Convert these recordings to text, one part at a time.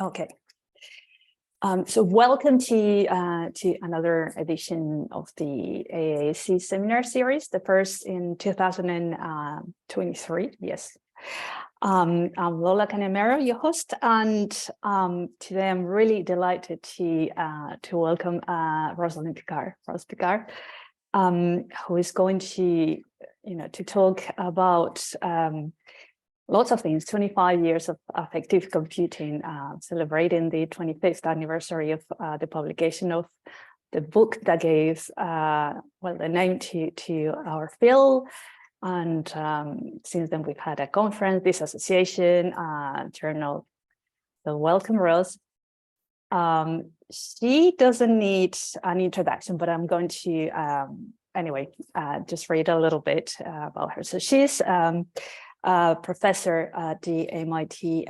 Okay. So welcome to another edition of the AAAC Seminar Series, the first in 2023. Yes. I'm Lola Canemero, your host, and today I'm really delighted to welcome Roz Picard. Roz Picard, who is going to to talk about lots of things. 25 years of affective computing, celebrating the 25th anniversary of the publication of the book that gave the name to our field. And since then, we've had a conference, this association, journal. So welcome, Roz. She doesn't need an introduction, but I'm going to, just read a little bit about her. So she's professor at the MIT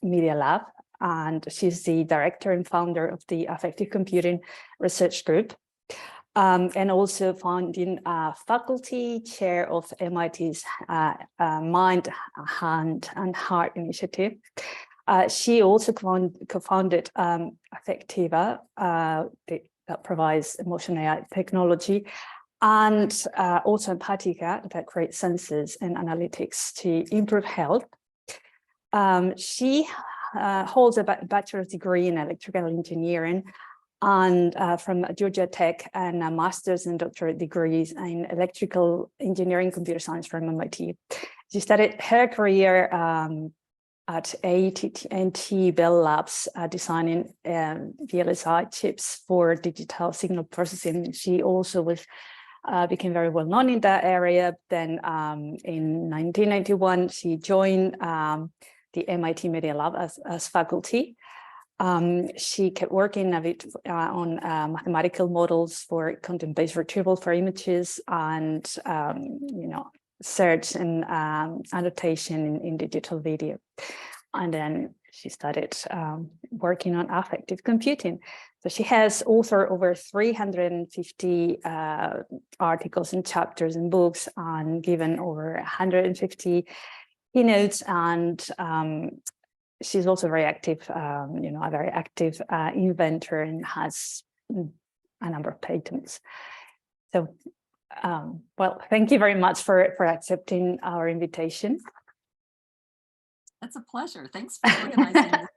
Media Lab, and she's the director and founder of the Affective Computing Research Group, and also founding faculty chair of MIT's Mind, Hand, and Heart initiative. She also co-founded Affectiva, that provides emotional AI technology, and also Empatica, that creates sensors and analytics to improve health. She holds a bachelor's degree in electrical engineering and from Georgia Tech, and a master's and doctorate degrees in electrical engineering, computer science from MIT. She started her career at AT&T Bell Labs, designing VLSI chips for digital signal processing. She also became very well known in that area. Then in 1991, she joined the MIT Media Lab as faculty. She kept working a bit on mathematical models for content-based retrieval for images, and search and annotation in digital video. And then she started working on affective computing. So she has authored over 350 articles and chapters and books, and given over 150 keynotes, and she's also very active, a very active inventor, and has a number of patents. So, thank you very much for accepting our invitation. That's a pleasure. Thanks for organizing this.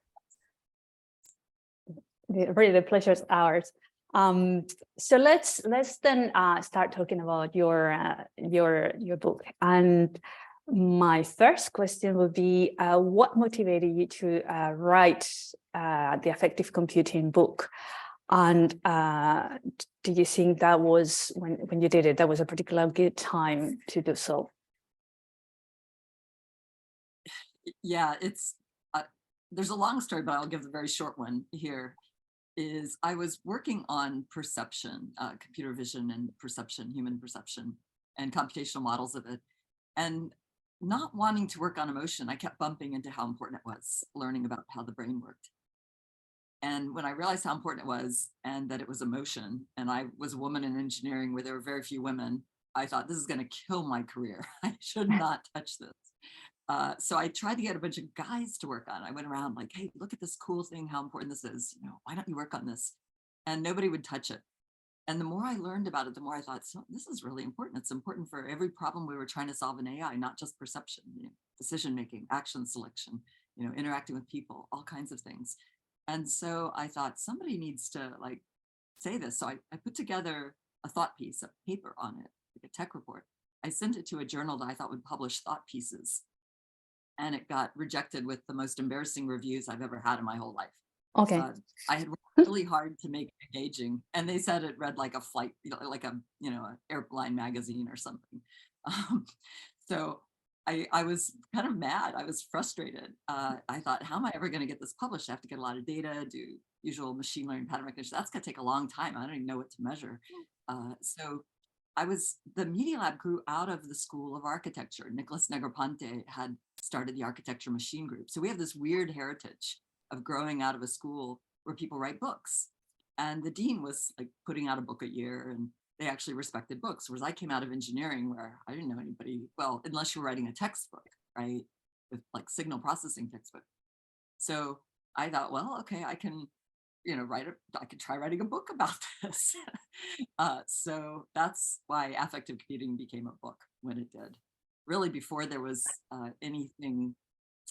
Really, the pleasure is ours. So let's then start talking about your book. And my first question would be, what motivated you to write the Affective Computing book? And do you think that was, when you did it, that was a particularly good time to do so? Yeah, it's there's a long story, but I'll give the very short one here. I was working on perception, computer vision and perception, human perception, and computational models of it. And not wanting to work on emotion, I kept bumping into how important it was learning about how the brain worked. And when I realized how important it was, and that it was emotion, and I was a woman in engineering where there were very few women, I thought, this is going to kill my career. I should not touch this. So I tried to get a bunch of guys to work on it. I went around like, hey, look at this cool thing, how important this is. Why don't you work on this? And nobody would touch it. And the more I learned about it, the more I thought, so this is really important. It's important for every problem we were trying to solve in AI, not just perception, decision-making, action selection, interacting with people, all kinds of things. And so I thought somebody needs to say this. So I put together a thought piece, a paper on it, like a tech report. I sent it to a journal that I thought would publish thought pieces. And it got rejected with the most embarrassing reviews I've ever had in my whole life. Okay. I had worked really hard to make it engaging, and they said it read like a flight, like a airline magazine or something. So I was kind of mad. I was frustrated. I thought, how am I ever going to get this published? I have to get a lot of data, do usual machine learning pattern recognition. That's going to take a long time. I don't even know what to measure. So the Media Lab grew out of the School of Architecture. Nicholas Negroponte had started the Architecture Machine Group. So we have this weird heritage of growing out of a school where people write books. And the dean was putting out a book a year, and they actually respected books. Whereas I came out of engineering where I didn't know anybody, well, unless you were writing a textbook, right? With signal processing textbook. So I thought, well, okay, I can, I could try writing a book about this. So that's why affective computing became a book when it did. Really, before there was anything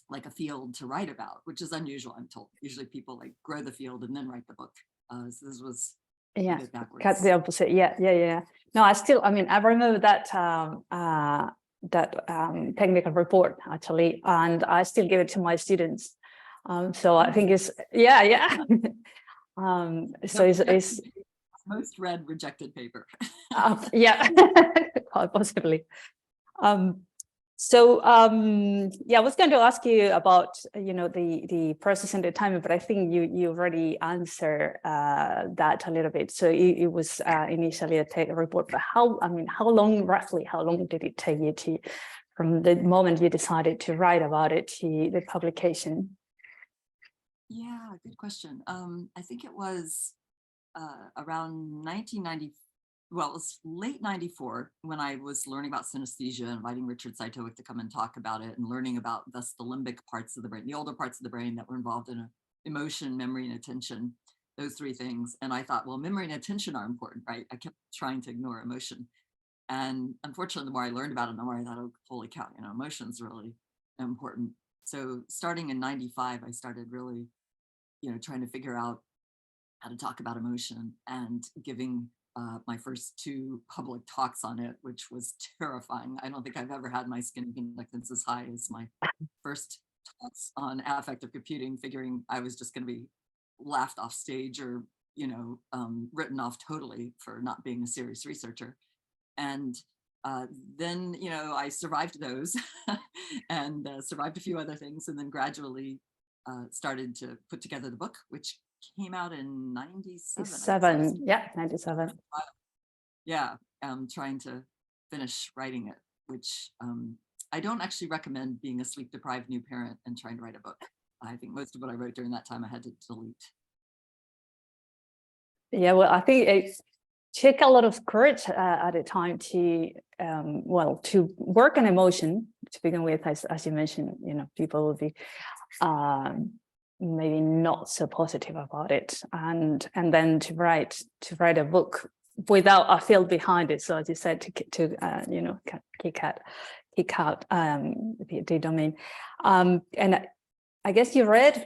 like a field to write about, which is unusual, I'm told. Usually people like grow the field and then write the book. So this was a bit backwards. Cut the opposite. Yeah. No, I remember that technical report actually, and I still give it to my students. So I think it's so it's most read rejected paper. Yeah, quite possibly. I was going to ask you about the process and the timing, but I think you already answered that a little bit. So it was initially a report, but how long did it take you to, from the moment you decided to write about it to the publication? Yeah, good question. I think it was around 1990. Well, it was late 94 when I was learning about synesthesia and inviting Richard Saitowick to come and talk about it, and learning about thus the limbic parts of the brain, the older parts of the brain that were involved in emotion, memory, and attention, those three things. And I thought, well, memory and attention are important, right? I kept trying to ignore emotion. And unfortunately, the more I learned about it, the more I thought, oh, holy cow, emotion's really important. So starting in 95, I started really, trying to figure out how to talk about emotion, and giving my first 2 public talks on it, which was terrifying. I don't think I've ever had my skin conductance as high as my first talks on affective computing, figuring I was just going to be laughed off stage or, written off totally for not being a serious researcher. And then, I survived those and survived a few other things, and then gradually started to put together the book, which came out in 97. 97. Yeah, trying to finish writing it, which I don't actually recommend being a sleep deprived new parent and trying to write a book. I think most of what I wrote during that time I had to delete. Yeah, well, I think it took a lot of courage at the time to to work on emotion to begin with, as you mentioned. People will be maybe not so positive about it, and then to write a book without a field behind it. So as you said, to kick out the domain, and I guess you read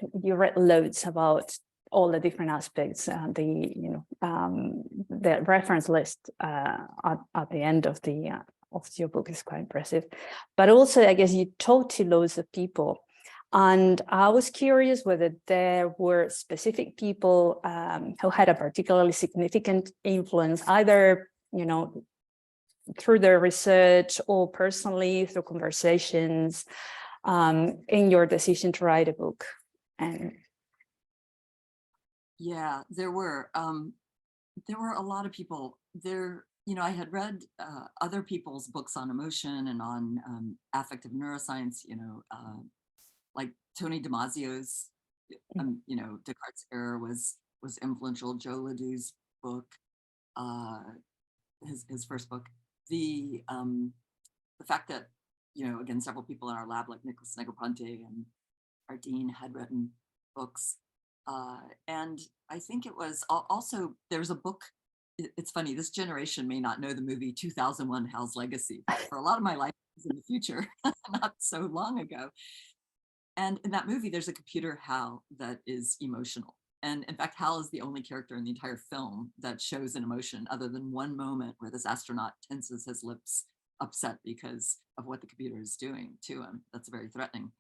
loads about all the different aspects. The reference list at the end of your book is quite impressive, but also I guess you talked to loads of people. And I was curious whether there were specific people who had a particularly significant influence, either, through their research or personally through conversations, in your decision to write a book. And yeah, there were a lot of people there. I had read other people's books on emotion and on affective neuroscience, like Tony Damasio's, Descartes' Error was influential. Joe Ledoux's book, his first book. The fact that, again, several people in our lab, like Nicholas Negroponte and our dean, had written books. And I think it was also, there's a book. It's funny, this generation may not know the movie 2001 Hal's Legacy, but for a lot of my life in the future, not so long ago. And in that movie, there's a computer, Hal, that is emotional. And in fact, Hal is the only character in the entire film that shows an emotion, other than one moment where this astronaut tenses his lips, upset because of what the computer is doing to him. That's very threatening,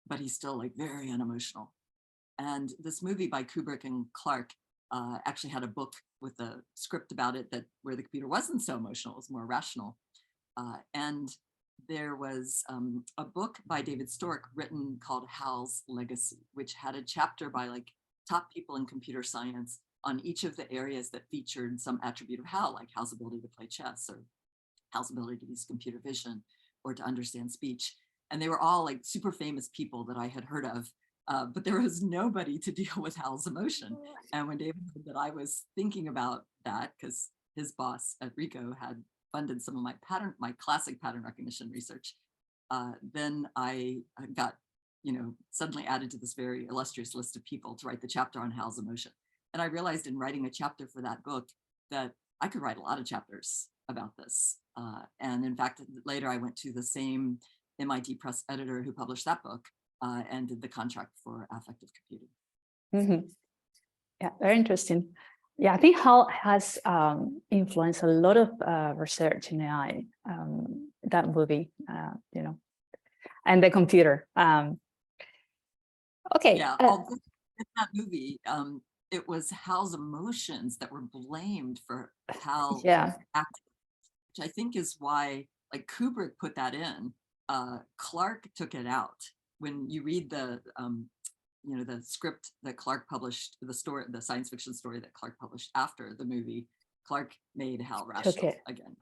but he's still like very unemotional. And this movie by Kubrick and Clark actually had a book with a script about it, that where the computer wasn't so emotional, it was more rational. And there was a book by David Stork written called Hal's Legacy, which had a chapter by like top people in computer science on each of the areas that featured some attribute of Hal, like Hal's ability to play chess, or Hal's ability to use computer vision, or to understand speech. And they were all like super famous people that I had heard of, but there was nobody to deal with Hal's emotion. And when David said that I was thinking about that, because his boss at RICO had funded some of my classic pattern recognition research, then I got, suddenly added to this very illustrious list of people to write the chapter on Hal's emotion. And I realized in writing a chapter for that book that I could write a lot of chapters about this. And in fact, later I went to the same MIT Press editor who published that book and did the contract for Affective Computing. Mm-hmm. Yeah, very interesting. Yeah, I think Hal has influenced a lot of research in AI, that movie, and the computer. Okay. Yeah, although in that movie, it was Hal's emotions that were blamed for Hal acting, which I think is why, like, Kubrick put that in. Clark took it out. When you read the the script that Clark published, the science fiction story that Clark published after the movie, Clark made Hal rational again.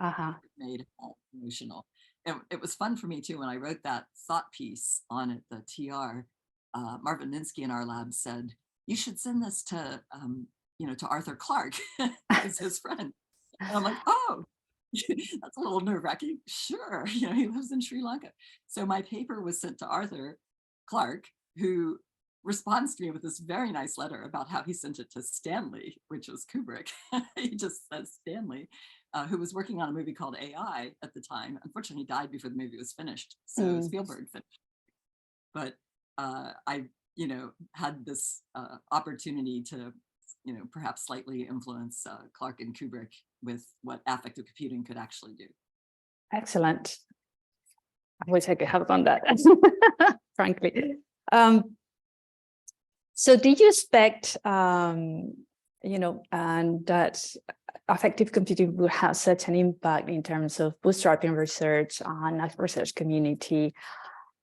Made Hal emotional. And it was fun for me too when I wrote that thought piece on it, the TR. Marvin Minsky in our lab said, "You should send this to to Arthur Clarke, who's his friend." And I'm like, "Oh, that's a little nerve-wracking." Sure, he lives in Sri Lanka. So my paper was sent to Arthur Clarke, who responds to me with this very nice letter about how he sent it to Stanley, which was Kubrick. He just says Stanley, who was working on a movie called AI at the time. Unfortunately, he died before the movie was finished. So Spielberg finished. But I, had this opportunity to, perhaps slightly influence Clark and Kubrick with what affective computing could actually do. Excellent. I wish I could have done that, frankly. So did you expect, and that affective computing will have such an impact in terms of bootstrapping research and a research community?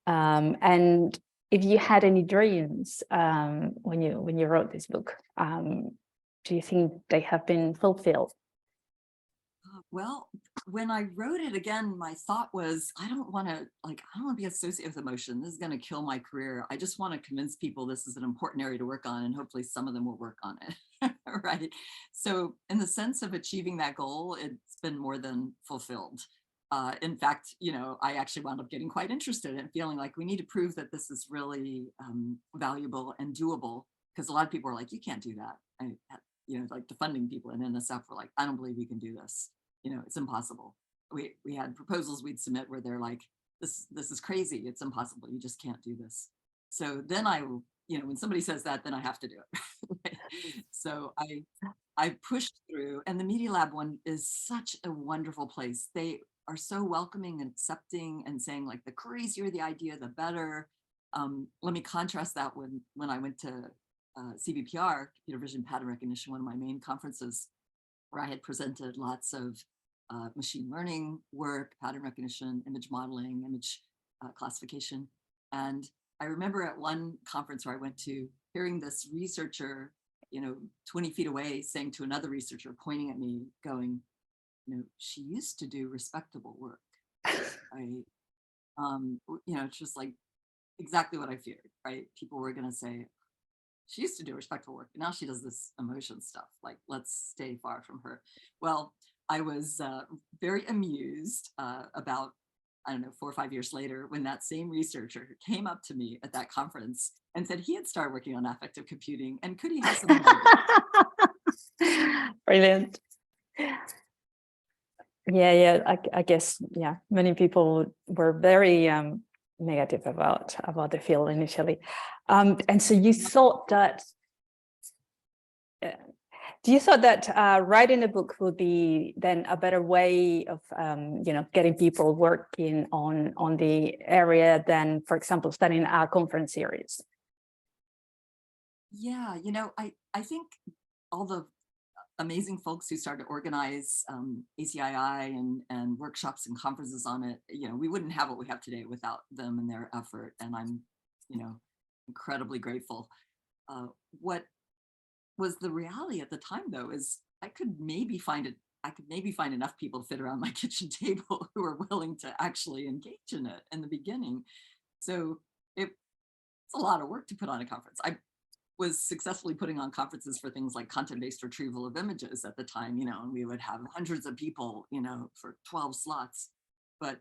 And if you had any dreams when you wrote this book, do you think they have been fulfilled? Well, when I wrote it again, my thought was, I don't want to be associated with emotion. This is going to kill my career. I just want to convince people this is an important area to work on, and hopefully some of them will work on it. Right. So in the sense of achieving that goal, it's been more than fulfilled. In fact, I actually wound up getting quite interested and feeling like we need to prove that this is really valuable and doable, because a lot of people are like, you can't do that. Like the funding people and NSF were like, I don't believe we can do this. It's impossible. We had proposals we'd submit where they're like, this is crazy. It's impossible. You just can't do this. So then when somebody says that, then I have to do it. Right? So I pushed through, and the Media Lab one is such a wonderful place. They are so welcoming and accepting and saying, like, the crazier the idea, the better. Let me contrast that when I went to CVPR, Computer Vision Pattern Recognition, one of my main conferences, where I had presented lots of machine learning work, pattern recognition, image modeling, image classification. And I remember at one conference where I went to, hearing this researcher, 20 feet away, saying to another researcher, pointing at me, going, she used to do respectable work. Right? It's just like exactly what I feared, right? People were going to say, she used to do respectful work, but now she does this emotion stuff. Like, let's stay far from her. Well, I was very amused about, 4 or 5 years later, when that same researcher came up to me at that conference and said he had started working on affective computing, and could he have some ideas? Brilliant. Yeah. I guess, many people were very negative about the field initially. And so you thought that, writing a book would be then a better way of, getting people working on the area than, for example, studying a conference series? Yeah, I think all the amazing folks who started to organize ACII and workshops and conferences on it, we wouldn't have what we have today without them and their effort. And I'm, incredibly grateful. What was the reality at the time, though, is I could maybe find enough people to fit around my kitchen table who are willing to actually engage in it in the beginning. So it's a lot of work to put on a conference. I was successfully putting on conferences for things like content-based retrieval of images at the time, and we would have hundreds of people, for 12 slots. But,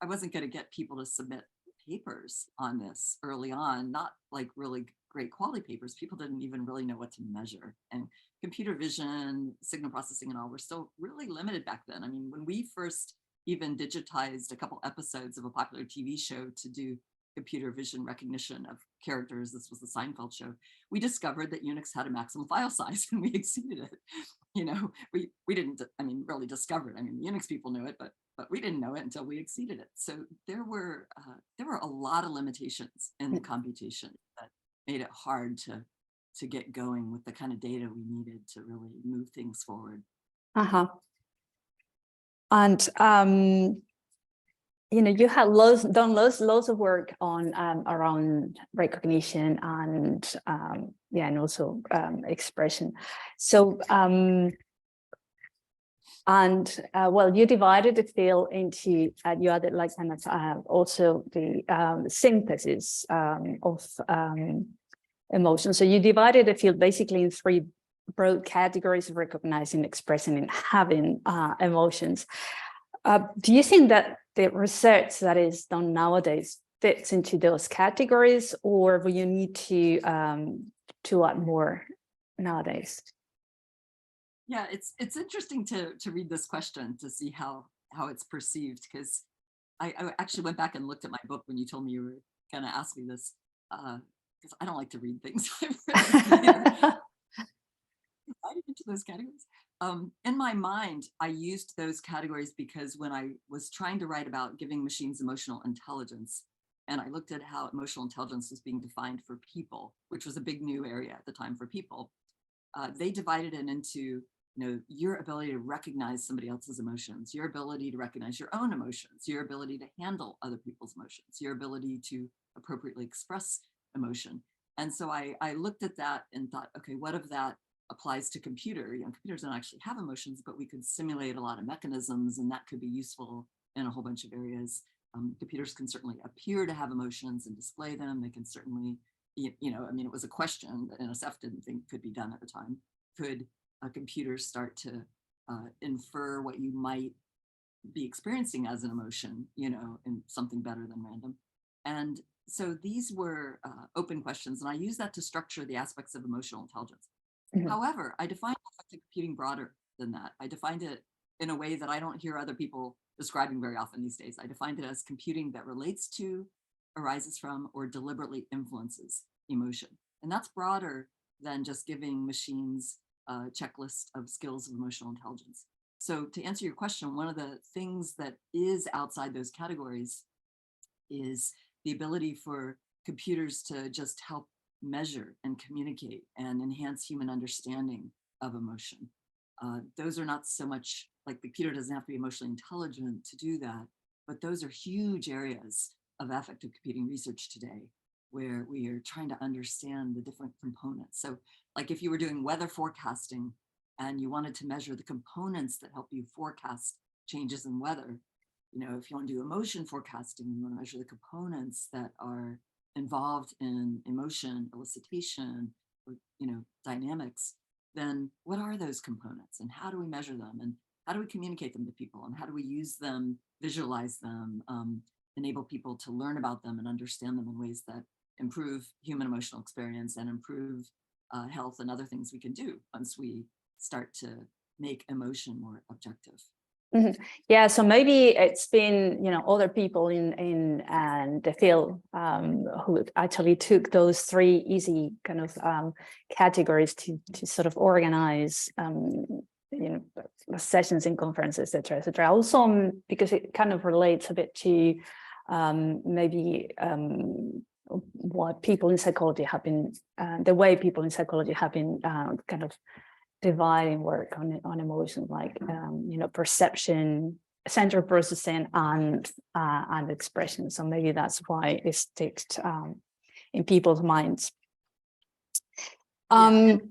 I wasn't going to get people to submit papers on this early on, not like really great quality papers. People didn't even really know what to measure. And computer vision, signal processing and all were still really limited back then. I mean, when we first even digitized a couple episodes of a popular TV show to do computer vision recognition of characters, this was the Seinfeld show, we discovered that Unix had a maximum file size and we exceeded it. You know, we didn't, I mean, really discover it. I mean, Unix people knew it, but we didn't know it until we exceeded it. So there were a lot of limitations in the computation that made it hard to get going with the kind of data we needed to really move things forward. And you know, you had done loads of work on around recognition and and also expression. So well, you divided the field into you added like kind of also the synthesis of emotions. So you divided the field basically in three broad categories of recognizing, expressing, and having emotions. Do you think that the research that is done nowadays fits into those categories, or will you need to add more nowadays? Yeah, it's interesting to read this question to see how it's perceived, because I actually went back and looked at my book when you told me you were going to ask me this, because I don't like to read things. Into those categories. In my mind, I used those categories because when I was trying to write about giving machines emotional intelligence, and I looked at how emotional intelligence was being defined for people, which was a big new area at the time for people, they divided it into, you know, your ability to recognize somebody else's emotions, your ability to recognize your own emotions, your ability to handle other people's emotions, your ability to appropriately express emotion. And so I looked at that and thought, okay, what if that applies to computer? You know, computers don't actually have emotions, but we could simulate a lot of mechanisms, and that could be useful in a whole bunch of areas. Computers can certainly appear to have emotions and display them. They can certainly, you know, I mean, it was a question that NSF didn't think could be done at the time. Could a computer start to infer what you might be experiencing as an emotion, you know, in something better than random? And so these were open questions, and I use that to structure the aspects of emotional intelligence. However, I defined affective computing broader than that. I defined it in a way that I don't hear other people describing very often these days. I defined it as computing that relates to, arises from, or deliberately influences emotion. And that's broader than just giving machines a checklist of skills of emotional intelligence. So to answer your question, one of the things that is outside those categories is the ability for computers to just help measure and communicate and enhance human understanding of emotion. Those are not so much, like, the computer doesn't have to be emotionally intelligent to do that, but those are huge areas of affective computing research today, where we are trying to understand the different components. So like if you were doing weather forecasting and you wanted to measure the components that help you forecast changes in weather, you know, if you want to do emotion forecasting, you want to measure the components that are involved in emotion, elicitation, or, you know, dynamics, then what are those components and how do we measure them and how do we communicate them to people and how do we use them, visualize them, enable people to learn about them and understand them in ways that improve human emotional experience and improve health and other things we can do once we start to make emotion more objective. Yeah, so maybe it's been, you know, other people in the field who actually took those three easy kind of categories to sort of organize, you know, sessions and conferences, et cetera. Also, because it kind of relates a bit to maybe what people in psychology have been, the way people in psychology have been kind of dividing work on emotions, like you know, perception, central processing, and expression. So maybe that's why it sticks in people's minds. From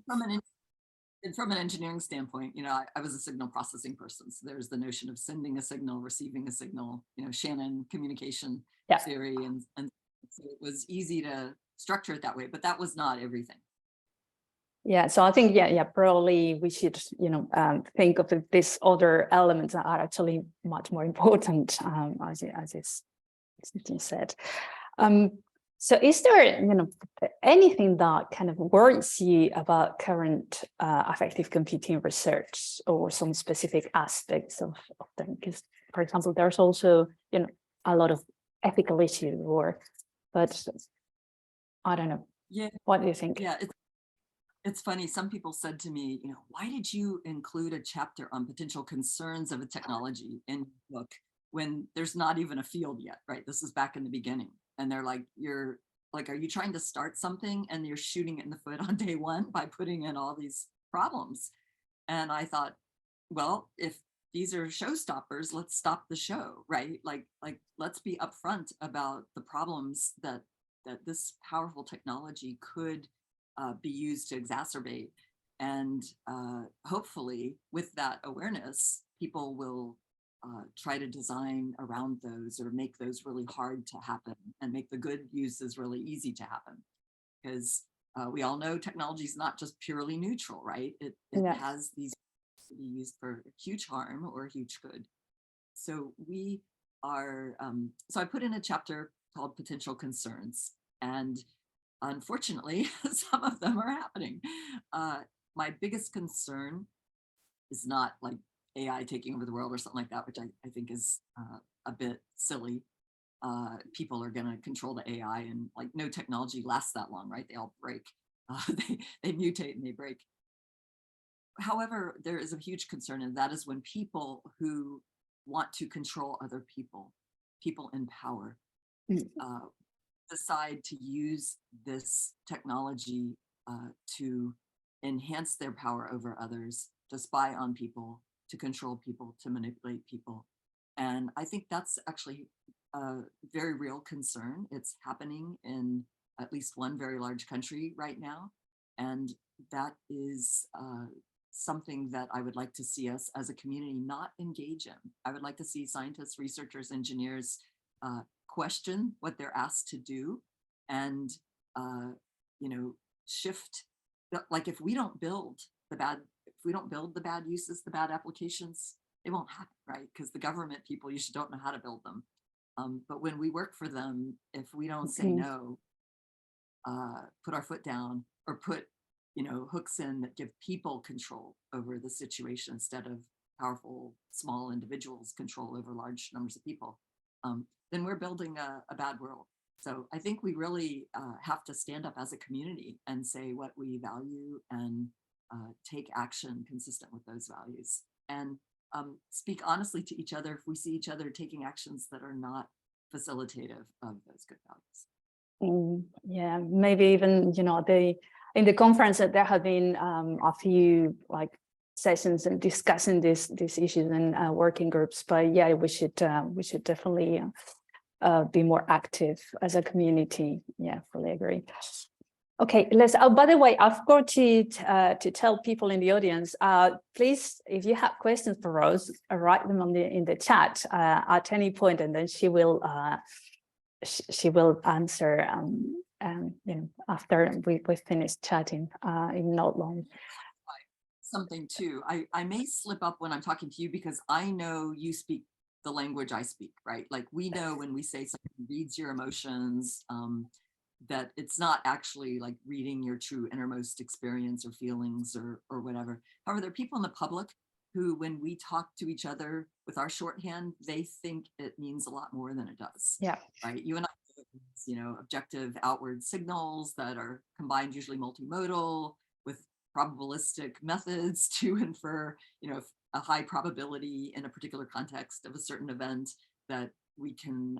an engineering standpoint, you know, I was a signal processing person. So there's the notion of sending a signal, receiving a signal, you know, Shannon communication theory, and so it was easy to structure it that way, but that was not everything. Yeah, so I think, probably we should, you know, think of these other elements that are actually much more important, as it's said. So is there, anything that kind of worries you about current affective computing research, or some specific aspects of them? Because, for example, there's also, a lot of ethical issues, but I don't know. Yeah. What do you think? Yeah, it's funny. Some people said to me, why did you include a chapter on potential concerns of a technology in your book when there's not even a field yet, right? This is back in the beginning. And they're like, are you trying to start something and you're shooting it in the foot on day one by putting in all these problems? And I thought, well, if these are showstoppers, let's stop the show, right? Like let's be upfront about the problems that this powerful technology could be used to exacerbate. And hopefully with that awareness, people will try to design around those, or make those really hard to happen, and make the good uses really easy to happen. Because we all know technology is not just purely neutral, right? It has these to be used for huge harm or huge good. So we are, so I put in a chapter called Potential Concerns, and unfortunately, some of them are happening. My biggest concern is not like AI taking over the world or something like that, which I think is a bit silly. People are going to control the AI, and like no technology lasts that long, right? They all break. They mutate and they break. However, there is a huge concern, and that is when people who want to control other people in power, decide to use this technology to enhance their power over others, to spy on people, to control people, to manipulate people. And I think that's actually a very real concern. It's happening in at least one very large country right now. And that is something that I would like to see us as a community not engage in. I would like to see scientists, researchers, engineers question what they're asked to do, and shift. Like if we don't build the bad uses, the bad applications, they won't happen, right? Because the government people usually don't know how to build them. But when we work for them, if we don't say no, put our foot down, or put hooks in that give people control over the situation instead of powerful small individuals control over large numbers of people, then we're building a bad world. So I think we really have to stand up as a community and say what we value, and take action consistent with those values, and speak honestly to each other if we see each other taking actions that are not facilitative of those good values. Yeah, maybe even, in the conference that there have been a few sessions and discussing these issues and working groups. But yeah, we should definitely be more active as a community. Yeah, fully agree. Okay, let's. Oh, by the way, I forgot to tell people in the audience. Please, if you have questions for Roz, write them in the chat at any point, and then she will answer. After we finish chatting, in not long. Something too. I may slip up when I'm talking to you because I know you speak the language I speak, right? Like we know when we say something reads your emotions, that it's not actually like reading your true innermost experience or feelings or whatever. However, there are people in the public who, when we talk to each other with our shorthand, they think it means a lot more than it does. Yeah. Right. You and I, objective outward signals that are combined, usually multimodal, with probabilistic methods to infer, a high probability in a particular context of a certain event that we can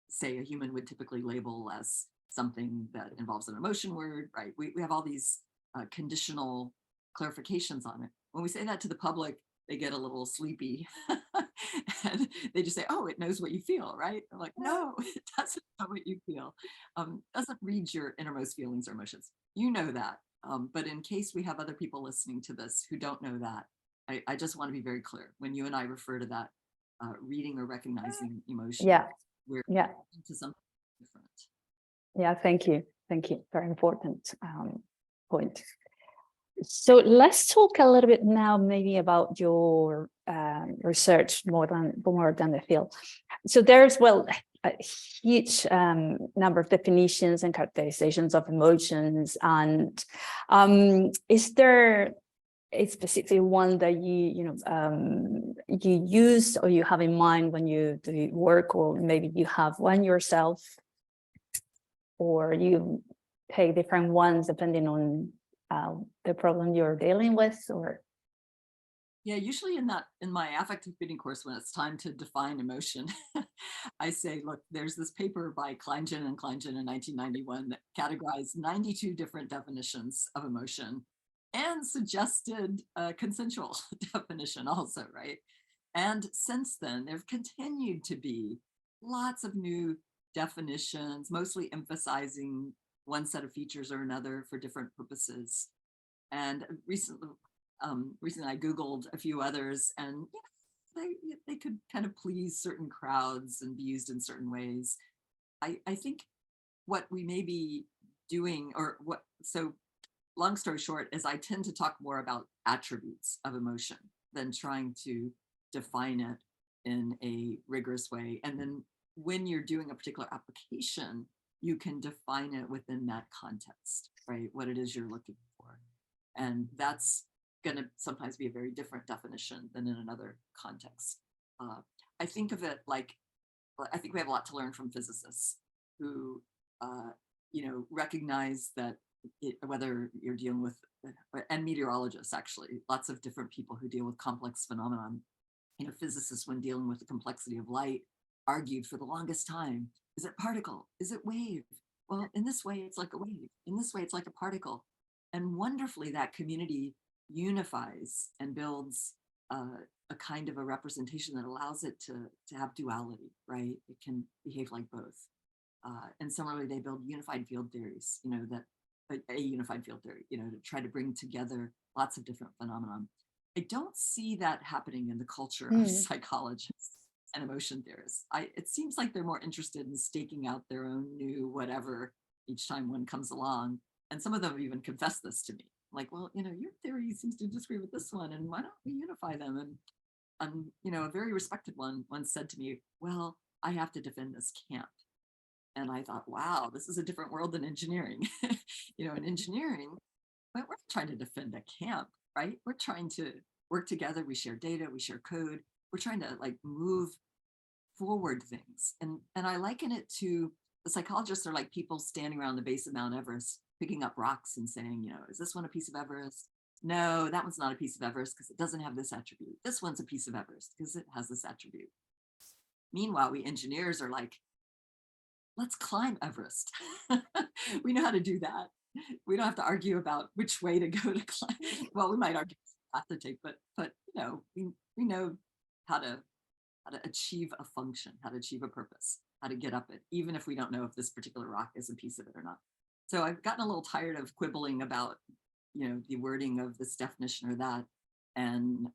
say a human would typically label as something that involves an emotion word, right? We have all these conditional clarifications on it. When we say that to the public, they get a little sleepy and they just say, oh, it knows what you feel, right? I'm like, no, it doesn't know what you feel. Doesn't read your innermost feelings or emotions. You know that. But in case we have other people listening to this who don't know that, I just want to be very clear. When you and I refer to that reading or recognizing emotion, we're into something different. Yeah, thank you. Thank you. Very important point. So let's talk a little bit now maybe about your research more than the field. So there's, a huge number of definitions and characterizations of emotions. And is there a specific one that you use or you have in mind when you do work, or maybe you have one yourself, or you take different ones depending on the problem you're dealing with? Or Yeah, usually in my affective computing course, when it's time to define emotion, I say, look, there's this paper by Kleingen and Kleingen in 1991 that categorized 92 different definitions of emotion and suggested a consensual definition also, right? And since then, there have continued to be lots of new definitions, mostly emphasizing one set of features or another for different purposes. And recently I Googled a few others, and they could kind of please certain crowds and be used in certain ways. I think what we may be doing, so long story short, is I tend to talk more about attributes of emotion than trying to define it in a rigorous way. And then when you're doing a particular application, you can define it within that context, right? What it is you're looking for. And that's going to sometimes be a very different definition than in another context. I think of it like, I think we have a lot to learn from physicists who, recognize that whether you're dealing with, and meteorologists actually, lots of different people who deal with complex phenomenon. Physicists, when dealing with the complexity of light, argued for the longest time, is it particle? Is it wave? Well, in this way, it's like a wave. In this way, it's like a particle. And wonderfully, that community unifies and builds a kind of a representation that allows it to have duality, right? It can behave like both. And similarly, they build unified field theories, that a unified field theory, to try to bring together lots of different phenomena. I don't see that happening in the culture of psychologists and emotion theorists. It seems like they're more interested in staking out their own new whatever each time one comes along. And some of them even confess this to me. Like, well, your theory seems to disagree with this one, and why don't we unify them? And, a very respected one once said to me, well, I have to defend this camp. And I thought, wow, this is a different world than engineering. In engineering, but we're trying to defend a camp, right? We're trying to work together. We share data, we share code. We're trying to move forward things. And I liken it to the psychologists are like people standing around the base of Mount Everest, picking up rocks and saying, is this one a piece of Everest? No, that one's not a piece of Everest because it doesn't have this attribute. This one's a piece of Everest because it has this attribute. Meanwhile, we engineers are like, let's climb Everest. We know how to do that. We don't have to argue about which way to go to climb. Well, we might argue path to take, but we know how to achieve a function, how to achieve a purpose, how to get up it, even if we don't know if this particular rock is a piece of it or not. So I've gotten a little tired of quibbling about, the wording of this definition or that. And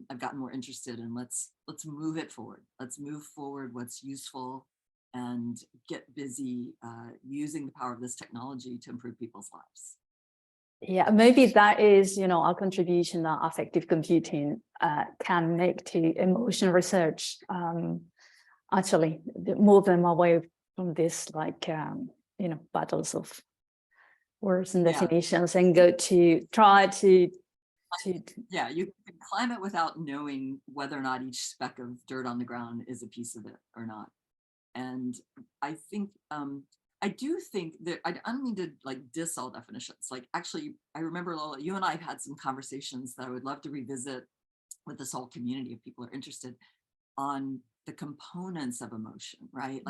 I've gotten more interested in let's move it forward. Let's move forward what's useful and get busy using the power of this technology to improve people's lives. Yeah, maybe that is, our contribution that affective computing can make to emotion research. Actually, move them away from this, battles of words and definitions, and go to try to. Yeah, you can climb it without knowing whether or not each speck of dirt on the ground is a piece of it or not. And I think, I do think that I don't mean to diss all definitions. Actually, I remember, Lola, you and I have had some conversations that I would love to revisit with this whole community if people are interested on the components of emotion, right?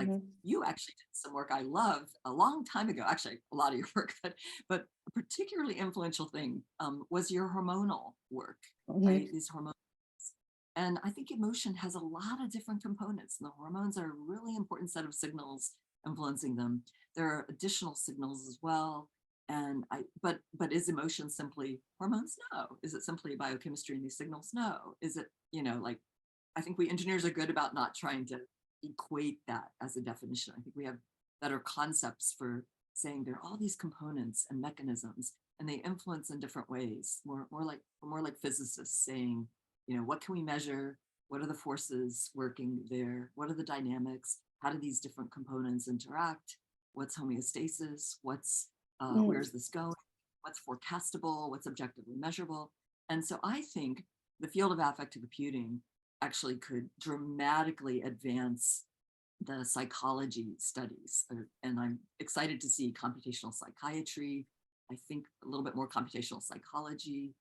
You actually did some work I love a long time ago, actually a lot of your work, but a particularly influential thing was your hormonal work, right? These hormones. And I think emotion has a lot of different components, and the hormones are a really important set of signals influencing them. There are additional signals as well. And but is emotion simply hormones? No. Is it simply biochemistry in these signals? No. Is it, I think we engineers are good about not trying to equate that as a definition. I think we have better concepts for saying there are all these components and mechanisms, and they influence in different ways. More like physicists saying, what can we measure? What are the forces working there? What are the dynamics? how do these different components interact? What's homeostasis? Mm. Where's this going? What's forecastable? What's objectively measurable? And so I think the field of affective computing actually could dramatically advance the psychology studies. And I'm excited to see computational psychiatry, I think a little bit more computational psychology,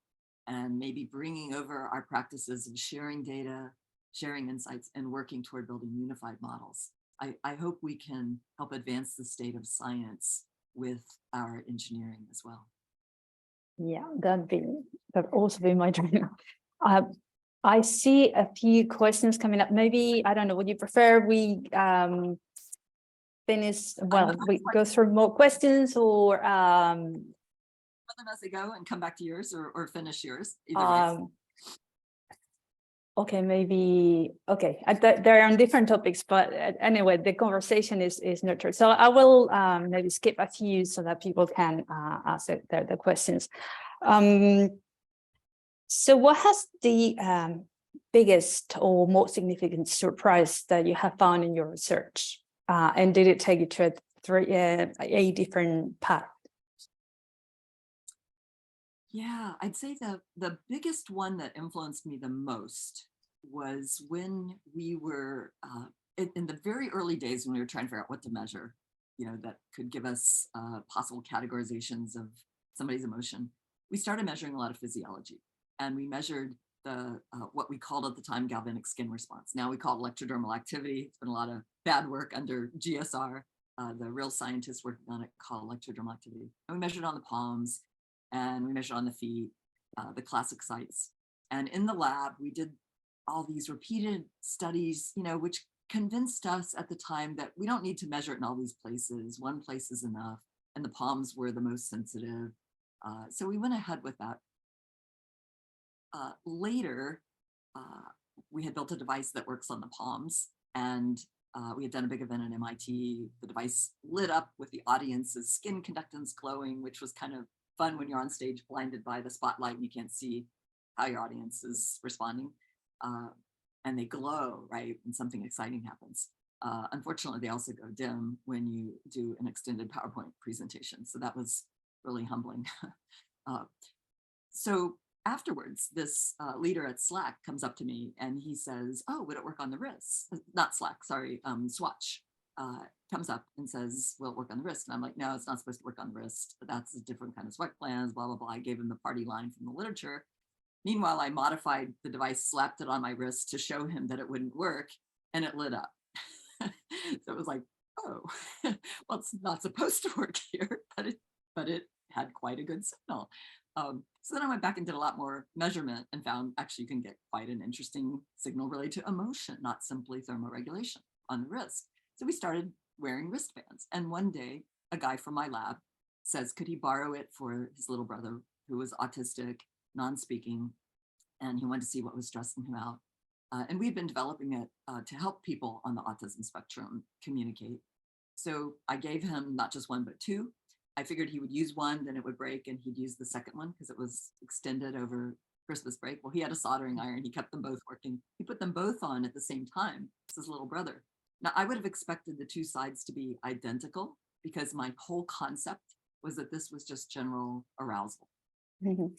and maybe bringing over our practices of sharing data, sharing insights, and working toward building unified models. I hope we can help advance the state of science with our engineering as well. Yeah, that'd also be my dream. I see a few questions coming up. Maybe, I don't know, would you prefer we finish, well, we go through more questions, or them as they go and come back to yours, or finish yours, either way. Okay, maybe, okay, they're on different topics, but anyway, the conversation is nurtured. So I will maybe skip a few so that people can ask the questions. So what has the biggest or most significant surprise that you have found in your research? And did it take you to a different path? Yeah, I'd say the biggest one that influenced me the most was when we were in the very early days, when we were trying to figure out what to measure, that could give us possible categorizations of somebody's emotion. We started measuring a lot of physiology, and we measured the what we called at the time galvanic skin response. Now we call it electrodermal activity. It's been a lot of bad work under GSR. The real scientists working on it call electrodermal activity. And we measured on the palms, and we measured on the feet, the classic sites. And in the lab, we did all these repeated studies, which convinced us at the time that we don't need to measure it in all these places. One place is enough, and the palms were the most sensitive. So we went ahead with that. Later, we had built a device that works on the palms, and we had done a big event at MIT. The device lit up with the audience's skin conductance glowing, which was kind of fun when you're on stage blinded by the spotlight and you can't see how your audience is responding. And they glow, right, when something exciting happens. Unfortunately, they also go dim when you do an extended PowerPoint presentation. So that was really humbling. So afterwards, this leader at Slack comes up to me and he says, "Oh, would it work on the wrist?" Not Slack, sorry, Swatch. Comes up and says, "Will it work on the wrist?" And I'm like, "No, it's not supposed to work on the wrist. That's a different kind of sweat glands, blah, blah, blah." I gave him the party line from the literature. Meanwhile, I modified the device, slapped it on my wrist to show him that it wouldn't work, and it lit up. So it was like, oh, well, it's not supposed to work here, but it had quite a good signal. So then I went back and did a lot more measurement and found actually you can get quite an interesting signal related to emotion, not simply thermoregulation on the wrist. So we started wearing wristbands. And one day, a guy from my lab says, could he borrow it for his little brother who was autistic, non-speaking, and he wanted to see what was stressing him out. And we'd been developing it to help people on the autism spectrum communicate. So I gave him not just one, but two. I figured he would use one, then it would break, and he'd use the second one because it was extended over Christmas break. Well, he had a soldering iron. He kept them both working. He put them both on at the same time. It's his little brother. Now, I would have expected the two sides to be identical because my whole concept was that this was just general arousal. And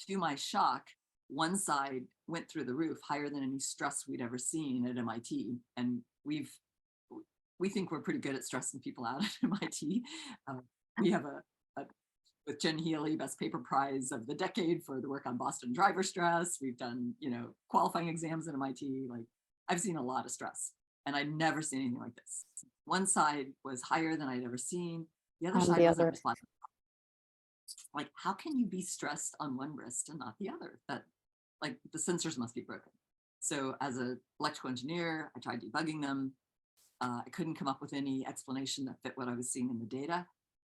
to my shock, one side went through the roof higher than any stress we'd ever seen at MIT. And we think we're pretty good at stressing people out at MIT. We have with Jen Healy, best paper prize of the decade for the work on Boston driver stress. We've done, qualifying exams at MIT. Like, I've seen a lot of stress, and I'd never seen anything like this. One side was higher than I'd ever seen. The other side wasn't responding. Like, how can you be stressed on one wrist and not the other? That, like, the sensors must be broken. So as an electrical engineer, I tried debugging them. I couldn't come up with any explanation that fit what I was seeing in the data.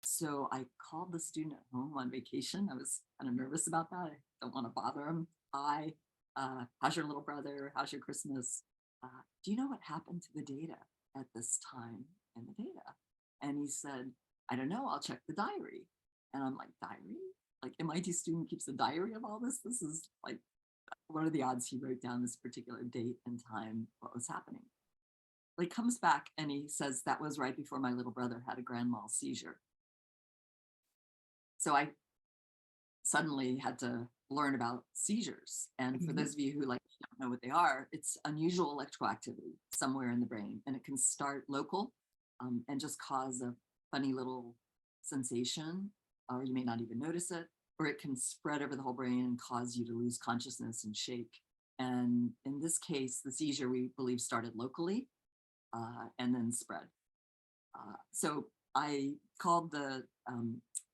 So I called the student at home on vacation. I was kind of nervous about that. I don't want to bother him. Hi, how's your little brother? How's your Christmas? Do you know what happened to the data at this time in the data? And he said, I don't know, I'll check the diary. And I'm like, diary? Like, MIT student keeps a diary of all this? This is like, what are the odds he wrote down this particular date and time, what was happening? But he comes back and he says, that was right before my little brother had a grand mal seizure. So I suddenly had to learn about seizures. And for those of you who don't know what they are, it's unusual electrical activity somewhere in the brain. And it can start local and just cause a funny little sensation, or you may not even notice it, or it can spread over the whole brain and cause you to lose consciousness and shake. And in this case, the seizure we believe started locally and then spread. So I called the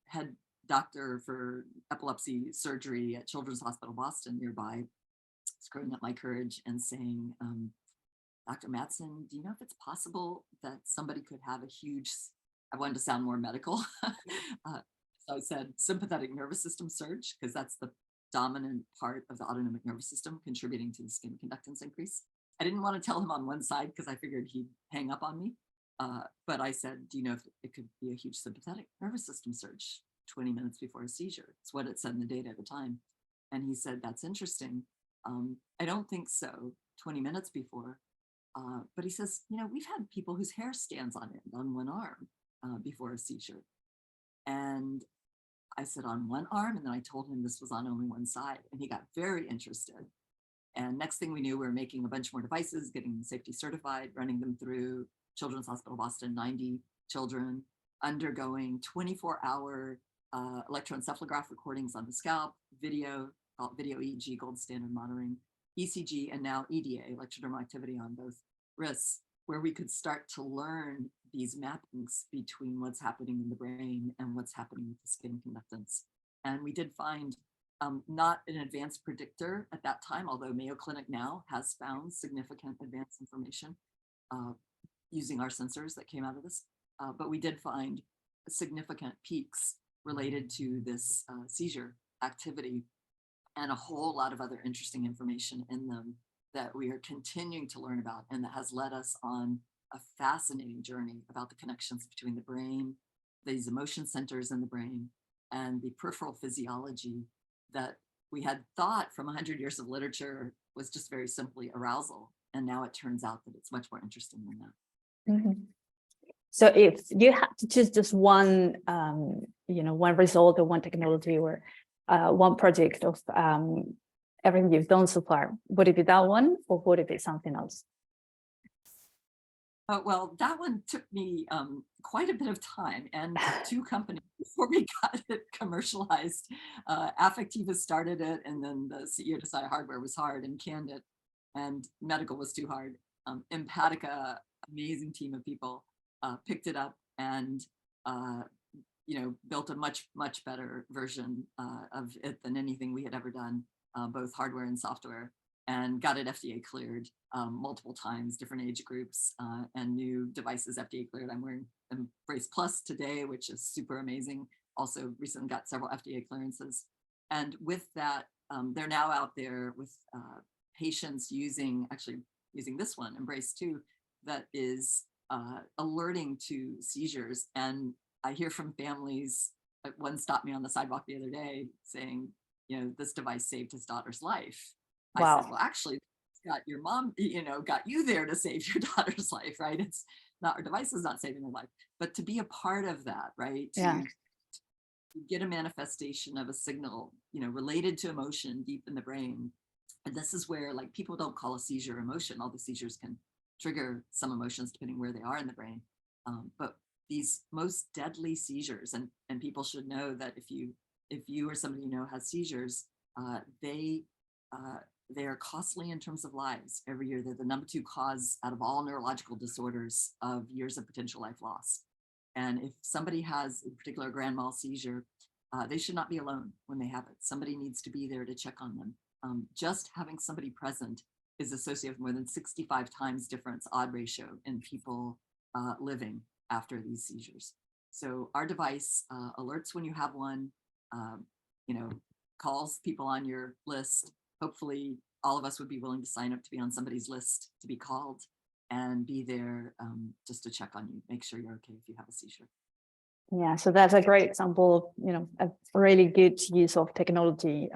head doctor for epilepsy surgery at Children's Hospital Boston nearby, screwing up my courage and saying, Dr. Mattson, do you know if it's possible that somebody could have a huge, I wanted to sound more medical. So I said sympathetic nervous system surge, because that's the dominant part of the autonomic nervous system contributing to the skin conductance increase. I didn't want to tell him on one side because I figured he'd hang up on me. But I said, do you know if it could be a huge sympathetic nervous system surge 20 minutes before a seizure? It's what it said in the data at the time. And he said, that's interesting. I don't think so, 20 minutes before. But he says, we've had people whose hair stands on end on one arm before a seizure. And I said, on one arm? And then I told him this was on only one side. And he got very interested. And next thing we knew, we were making a bunch more devices, getting them safety certified, running them through Children's Hospital Boston, 90 children, undergoing 24-hour electroencephalograph recordings on the scalp, video, called video EEG, gold standard monitoring, ECG, and now EDA, electrodermal activity on both wrists, where we could start to learn these mappings between what's happening in the brain and what's happening with the skin conductance. And we did find not an advanced predictor at that time, although Mayo Clinic now has found significant advanced information using our sensors that came out of this. But we did find significant peaks related to this seizure activity and a whole lot of other interesting information in them that we are continuing to learn about, and that has led us on a fascinating journey about the connections between the brain, these emotion centers in the brain, and the peripheral physiology that we had thought from 100 years of literature was just very simply arousal. And now it turns out that it's much more interesting than that. Mm-hmm. So if you had to choose just one, one result or one technology or one project of everything you've done so far, would it be that one or would it be something else? Well, that one took me quite a bit of time and two companies before we got it commercialized. Affective started it, and then the CEO decided hardware was hard and canned it, and medical was too hard. Empatica, amazing team of people, picked it up and built a much better version of it than anything we had ever done, both hardware and software, and got it FDA cleared multiple times, different age groups, and new devices FDA cleared. I'm wearing Embrace Plus today, which is super amazing. Also recently got several FDA clearances. And with that, they're now out there with patients using this one, Embrace 2, that is alerting to seizures. And I hear from families, like one stopped me on the sidewalk the other day saying, this device saved his daughter's life. Wow. I said, well, actually, got your mom, got you there to save your daughter's life, right? It's not, our device is not saving her life, but to be a part of that, right? To get a manifestation of a signal, related to emotion deep in the brain. And this is where, like, people don't call a seizure emotion. All the seizures can trigger some emotions depending where they are in the brain. But these most deadly seizures, and people should know that if you or somebody has seizures, they are costly in terms of lives. Every year, they're the number 2 cause out of all neurological disorders of years of potential life lost. And if somebody has, in particular, a grand mal seizure, they should not be alone when they have it. Somebody needs to be there to check on them. Just having somebody present is associated with more than 65 times difference odd ratio in people living after these seizures. So our device alerts when you have one, calls people on your list. Hopefully all of us would be willing to sign up to be on somebody's list to be called and be there just to check on you, make sure you're okay if you have a seizure. Yeah, so that's a great example of, a really good use of technology.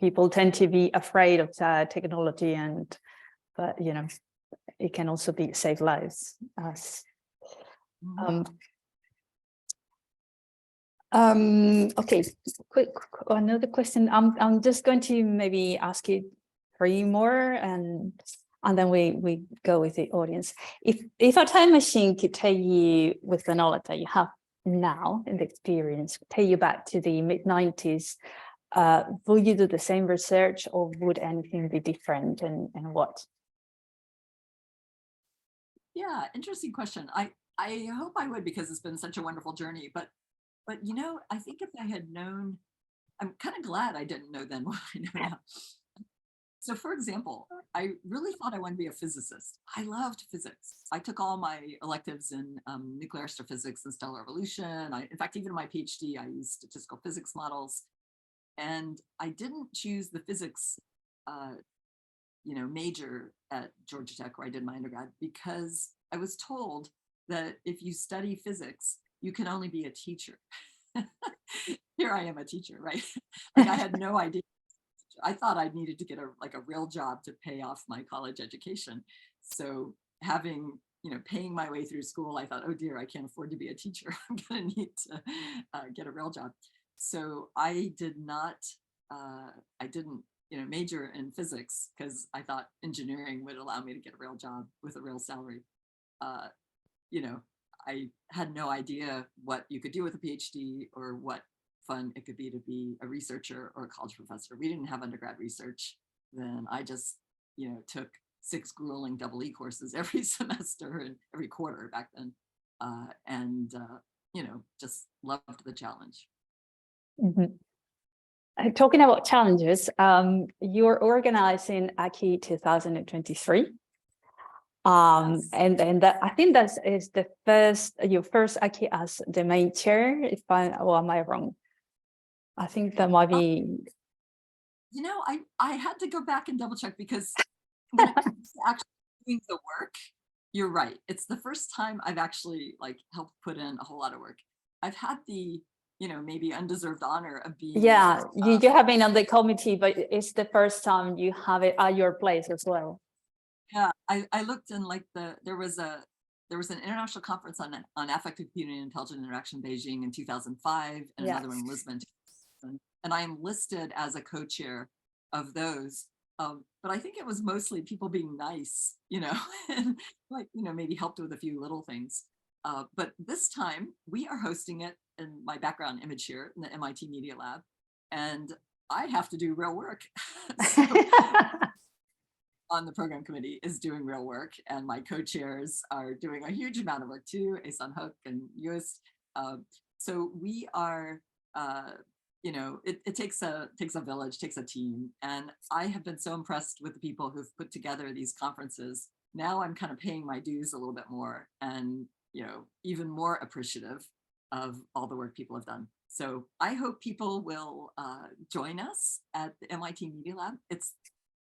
People tend to be afraid of technology, but it can also be save lives. Okay, quick another question. I'm just going to maybe ask you 3 more, and then we go with the audience. If a time machine could take you, with the knowledge that you have now and the experience, take you back to the mid-90s, will you do the same research, or would anything be different, and what? Yeah, interesting question. I hope I would, because it's been such a wonderful journey. But you know, I think if I had known, I'm kind of glad I didn't know then what I know now. So for example, I really thought I wanted to be a physicist. I loved physics. I took all my electives in nuclear astrophysics and stellar evolution. In fact, even in my PhD, I used statistical physics models. And I didn't choose the physics major at Georgia Tech, where I did my undergrad, because I was told that if you study physics, you can only be a teacher. Here I am, a teacher, right? Like, I had no idea. I thought I needed to get a real job to pay off my college education. So having, paying my way through school, I thought, oh dear, I can't afford to be a teacher. I'm going to need to get a real job. So I didn't major in physics, because I thought engineering would allow me to get a real job with a real salary. I had no idea what you could do with a PhD, or what fun it could be to be a researcher or a college professor. We didn't have undergrad research then. I just, took 6 grueling EE courses every semester and every quarter back then. Just loved the challenge. Mm-hmm. Talking about challenges, you're organizing AAAC 2023. Yes. And that, I think that is your first AAAC as the main chair, am I wrong? I think that might be. I had to go back and double check, because when it comes to actually doing the work, you're right. It's the first time I've actually helped put in a whole lot of work. I've had the, maybe undeserved honor of being. Yeah, you have been on the committee, but it's the first time you have it at your place as well. Yeah, I looked, and there was an international conference on affective computing and intelligent interaction in Beijing in 2005, and another one in Lisbon. And I am listed as a co-chair of those. But I think it was mostly people being nice, and maybe helped with a few little things. But this time we are hosting it in my background image here in the MIT Media Lab, and I have to do real work. So, on the program committee is doing real work, and my co-chairs are doing a huge amount of work too, Asan Hook and Yost. So we are, it takes a village, takes a team. And I have been so impressed with the people who've put together these conferences. Now I'm kind of paying my dues a little bit more, and, even more appreciative of all the work people have done. So I hope people will join us at the MIT Media Lab. It's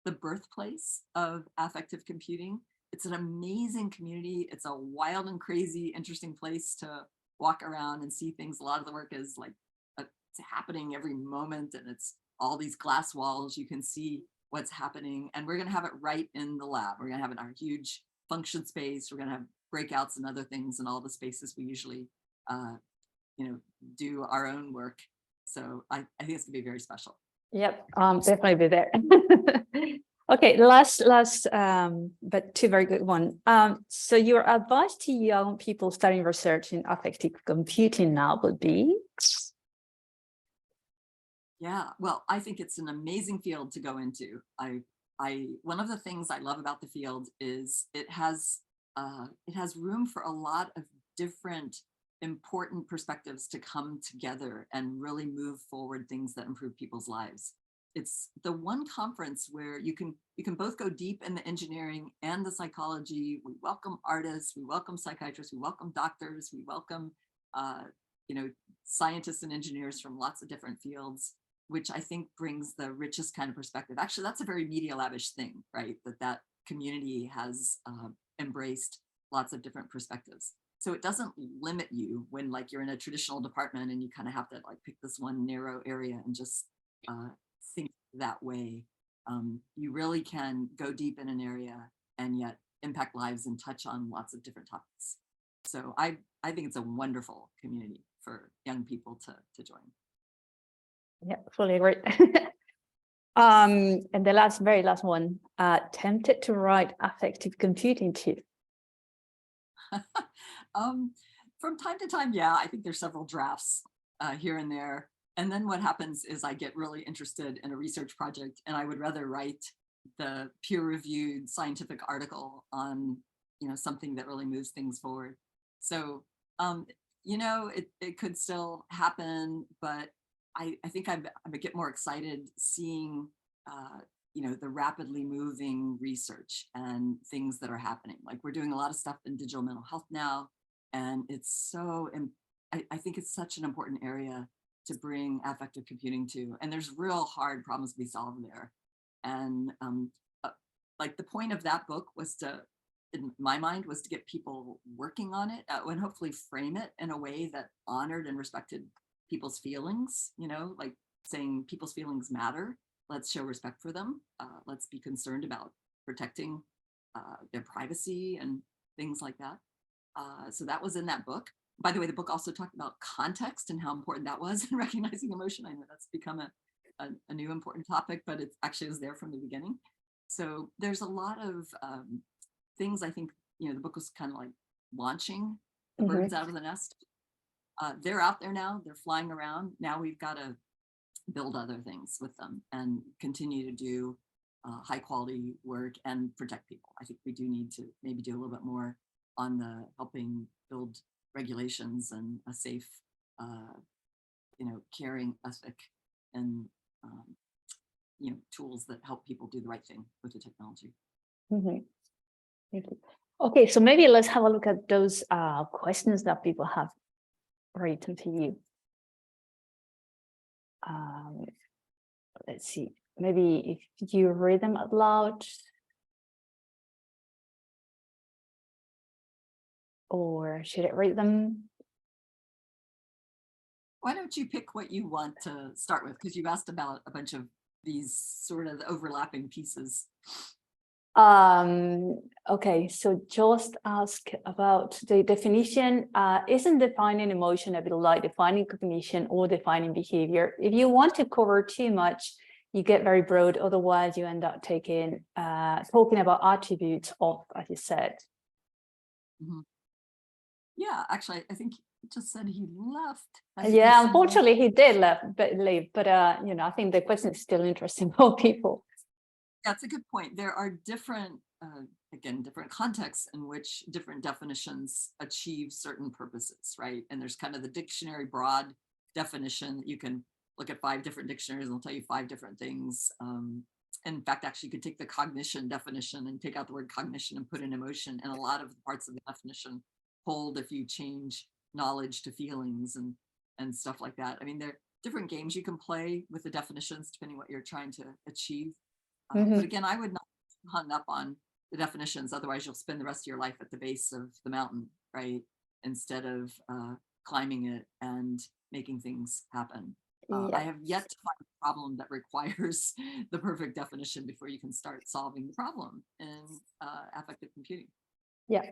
the birthplace of affective computing. It's an amazing community. It's a wild and crazy, interesting place to walk around and see things. A lot of the work is it's happening every moment, and it's all these glass walls. You can see what's happening, and we're going to have it right in the lab. We're going to have it in our huge function space. We're going to have breakouts and other things in all the spaces we usually, do our own work. So I think it's going to be very special. Yep, definitely be there. Okay, last, but 2 very good one. So your advice to young people starting research in affective computing now would be? Yeah, well, I think it's an amazing field to go into. One of the things I love about the field is it has room for a lot of different important perspectives to come together and really move forward things that improve people's lives. It's the one conference where you can both go deep in the engineering and the psychology. We welcome artists, we welcome psychiatrists, we welcome doctors, we welcome scientists and engineers from lots of different fields, which I think brings the richest kind of perspective. Actually, that's a very Media Lab-ish thing, right? That community has embraced lots of different perspectives. So it doesn't limit you when you're in a traditional department and you kind of have to pick this one narrow area and just think that way. You really can go deep in an area and yet impact lives and touch on lots of different topics. So I think it's a wonderful community for young people to join. Yeah, fully agree. And the very last one, tempted to write affective computing too. From time to time, yeah, I think there's several drafts here and there. And then what happens is I get really interested in a research project, and I would rather write the peer-reviewed scientific article on, something that really moves things forward. So, it could still happen, but I think I get more excited seeing, the rapidly moving research and things that are happening. Like, we're doing a lot of stuff in digital mental health now, and it's so, I think it's such an important area to bring affective computing to, and there's real hard problems to be solved there. And like, the point of that book was to, in my mind, was to get people working on it and hopefully frame it in a way that honored and respected people's feelings, like saying people's feelings matter. Let's show respect for them. Let's be concerned about protecting their privacy and things like that. So that was in that book. By the way, the book also talked about context and how important that was in recognizing emotion. I know that's become a new important topic, but it actually was there from the beginning. So there's a lot of things. I think, the book was kind of like launching the birds out of the nest. They're out there now, they're flying around. Now we've got to build other things with them and continue to do high quality work and protect people. I think we do need to maybe do a little bit more on the helping build regulations and a safe, caring ethic and, tools that help people do the right thing with the technology. Thank you. Okay, so maybe let's have a look at those questions that people have written to you. Let's see, maybe if you read them out loud, or should I read them? Why don't you pick what you want to start with? Because you've asked about a bunch of these sort of overlapping pieces. Okay, so just ask about the definition. Isn't defining emotion a bit like defining cognition or defining behavior? If you want to cover too much, you get very broad. Otherwise, you end up talking about attributes of, as you said. Yeah, actually, I think he just said he left. Yeah, unfortunately, he did leave, but I think the question is still interesting for people. That's a good point. There are different, different contexts in which different definitions achieve certain purposes, right? And there's kind of the dictionary broad definition that you can look at 5 different dictionaries and they'll tell you 5 different things. In fact, actually, you could take the cognition definition and take out the word cognition and put in emotion. And a lot of the parts of the definition hold if you change knowledge to feelings and stuff like that. I mean, there are different games you can play with the definitions depending what you're trying to achieve. But again, I would not be hung up on the definitions. Otherwise, you'll spend the rest of your life at the base of the mountain, right? Instead of climbing it and making things happen. I have yet to find a problem that requires the perfect definition before you can start solving the problem in affective computing. Yeah.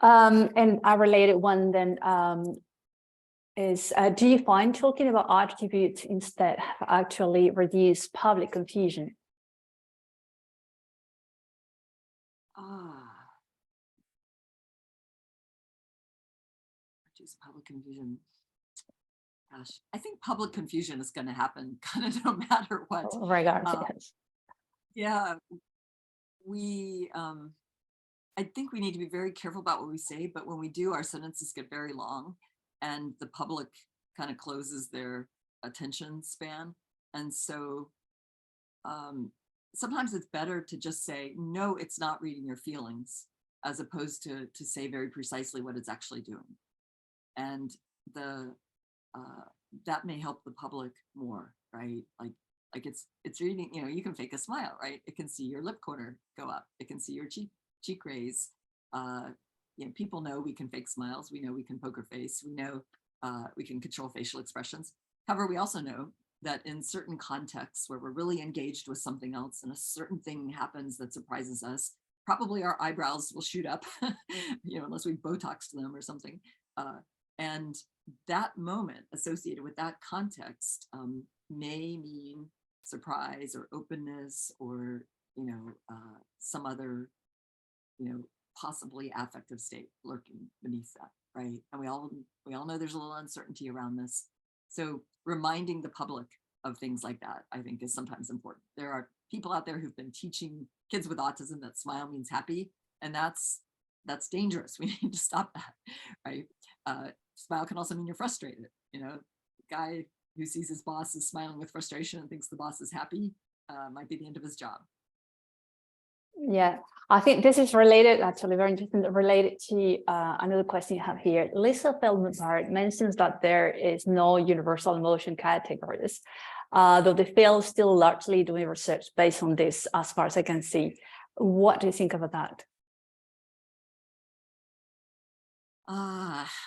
And a related one then is, do you find talking about attributes instead actually reduce public confusion? Reduce public confusion. Gosh, I think public confusion is going to happen kind of no matter what. Regardless. Yeah, I think we need to be very careful about what we say, but when we do, our sentences get very long and the public kind of closes their attention span. And so sometimes it's better to just say, no, it's not reading your feelings, as opposed to say very precisely what it's actually doing. And that may help the public more, right? Like it's reading, you can fake a smile, right? It can see your lip corner go up. It can see your cheek raise. People know we can fake smiles. We know we can poker face. We know we can control facial expressions. However, we also know that in certain contexts where we're really engaged with something else and a certain thing happens that surprises us, probably our eyebrows will shoot up, unless we Botoxed them or something. And that moment associated with that context may mean surprise or openness or, some other, possibly affective state lurking beneath that, right? And we all know there's a little uncertainty around this. So reminding the public of things like that, I think, is sometimes important. There are people out there who've been teaching kids with autism that smile means happy, and that's dangerous. We need to stop that, right? Smile can also mean you're frustrated. The guy who sees his boss is smiling with frustration and thinks the boss is happy might be the end of his job. Yeah, I think this is related, actually very interesting, related to another question you have here. Lisa Feldman-Barrett mentions that there is no universal emotion categories, though the field is still largely doing research based on this, as far as I can see. What do you think about that?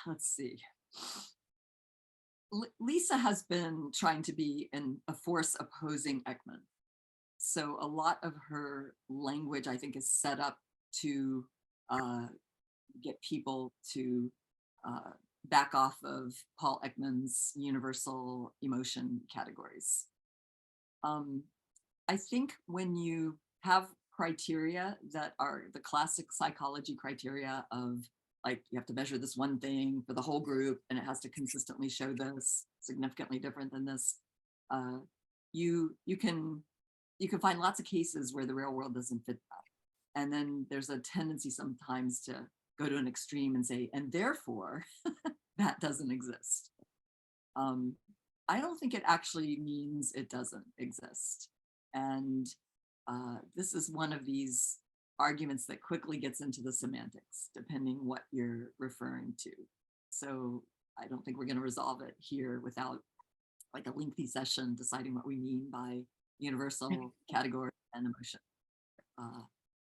Let's see. Lisa has been trying to be a force opposing Ekman. So a lot of her language, I think, is set up to get people to back off of Paul Ekman's universal emotion categories. I think when you have criteria that are the classic psychology criteria of, like, you have to measure this one thing for the whole group and it has to consistently show this, significantly different than this, you can find lots of cases where the real world doesn't fit that. And then there's a tendency sometimes to go to an extreme and say, and therefore that doesn't exist. I don't think it actually means it doesn't exist. And this is one of these arguments that quickly gets into the semantics, depending what you're referring to. So I don't think we're going to resolve it here without like a lengthy session deciding what we mean by universal category and emotion.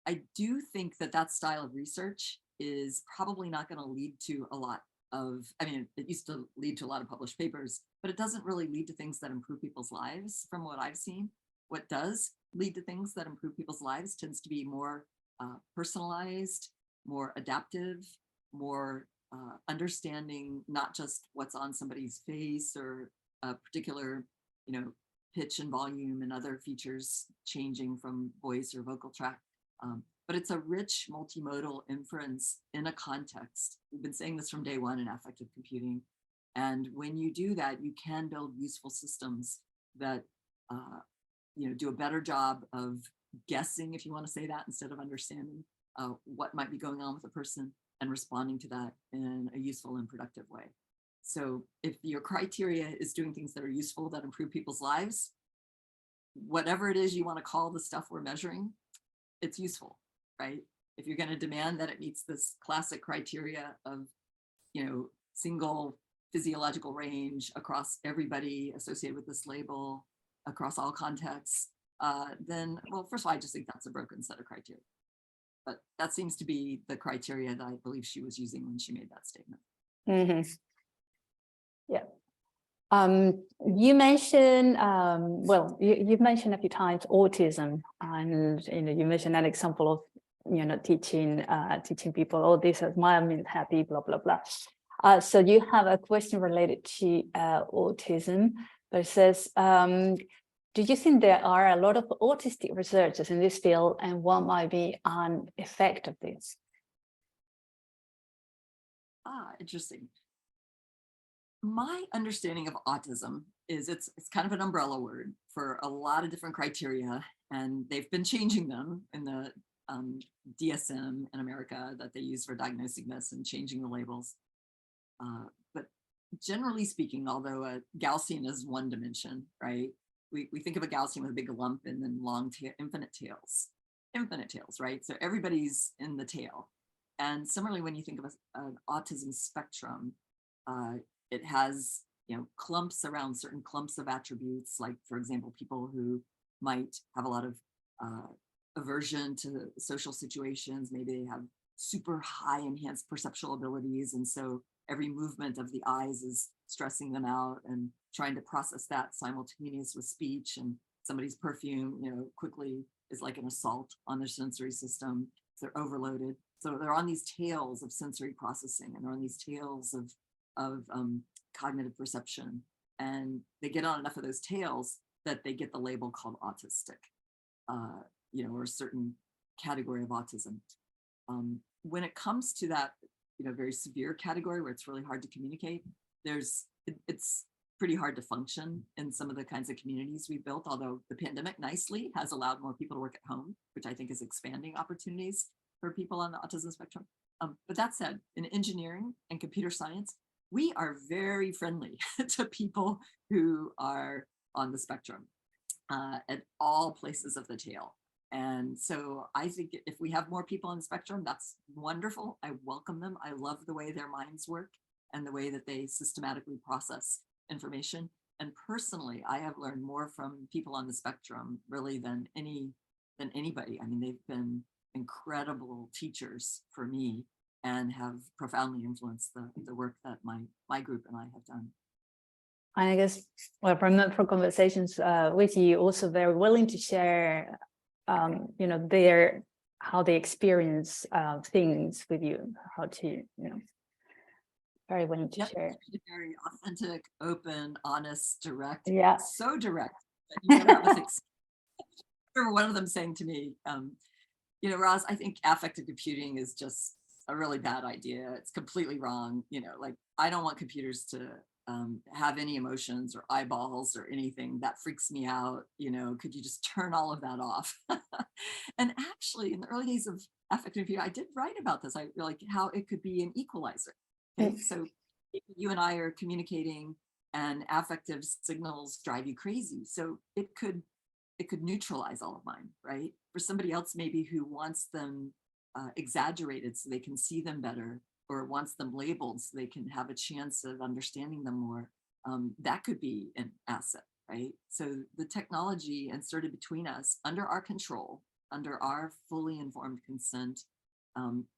I do think that style of research is probably not going to lead to a lot of, it used to lead to a lot of published papers, but it doesn't really lead to things that improve people's lives from what I've seen. What does lead to things that improve people's lives tends to be more personalized, more adaptive, more understanding, not just what's on somebody's face or a particular, pitch and volume and other features changing from voice or vocal track. But it's a rich multimodal inference in a context. We've been saying this from day one in affective computing. And when you do that, you can build useful systems that do a better job of guessing, if you want to say that, instead of understanding what might be going on with a person and responding to that in a useful and productive way. So if your criteria is doing things that are useful, that improve people's lives, whatever it is you want to call the stuff we're measuring, it's useful, right? If you're going to demand that it meets this classic criteria of, single physiological range across everybody associated with this label, across all contexts, then, well, first of all, I just think that's a broken set of criteria. But that seems to be the criteria that I believe she was using when she made that statement. Mm-hmm. Yeah. You mentioned, you've mentioned a few times autism, and you mentioned an example of teaching people, oh, this is smile means happy, blah blah blah. So you have a question related to autism, but it says, do you think there are a lot of autistic researchers in this field, and what might be an effect of this? Interesting. My understanding of autism is it's kind of an umbrella word for a lot of different criteria, and they've been changing them in the DSM in America that they use for diagnosing this and changing the labels. But generally speaking, although Gaussian is one dimension, right? We think of a Gaussian with a big lump and then long tail, infinite tails, right? So everybody's in the tail. And similarly, when you think of an autism spectrum, it has, clumps around certain clumps of attributes, like, for example, people who might have a lot of aversion to social situations. Maybe they have super high enhanced perceptual abilities. And so every movement of the eyes is stressing them out and trying to process that simultaneous with speech. And somebody's perfume, quickly is like an assault on their sensory system. they're overloaded. So they're on these tails of sensory processing, and they're on these tails of cognitive perception. And they get on enough of those tails that they get the label called autistic, or a certain category of autism. When it comes to that, very severe category where it's really hard to communicate, it's pretty hard to function in some of the kinds of communities we built, although the pandemic nicely has allowed more people to work at home, which I think is expanding opportunities for people on the autism spectrum. But that said, in engineering and computer science, we are very friendly to people who are on the spectrum at all places of the tail. And so I think if we have more people on the spectrum, that's wonderful. I welcome them. I love the way their minds work and the way that they systematically process information. And personally, I have learned more from people on the spectrum really than anybody. I mean, they've been incredible teachers for me and have profoundly influenced the work that my group and I have done. And I guess, well, from conversations with you, also very willing to share, how they experience things with you, how to, very willing to share. Very authentic, open, honest, direct. Yeah. So direct that you better have a thick skin. I remember one of them saying to me, Roz, I think affective computing is just a really bad idea. It's completely wrong. Like, I don't want computers to have any emotions or eyeballs or anything. That freaks me out. Could you just turn all of that off? And actually, in the early days of affective computing, I did write about this. I like how it could be an equalizer. Okay? So you and I are communicating, and affective signals drive you crazy. So it could neutralize all of mine, right? For somebody else, maybe who wants them exaggerated so they can see them better, or wants them labeled so they can have a chance of understanding them more, that could be an asset, right? So the technology inserted between us, under our control, under our fully informed consent,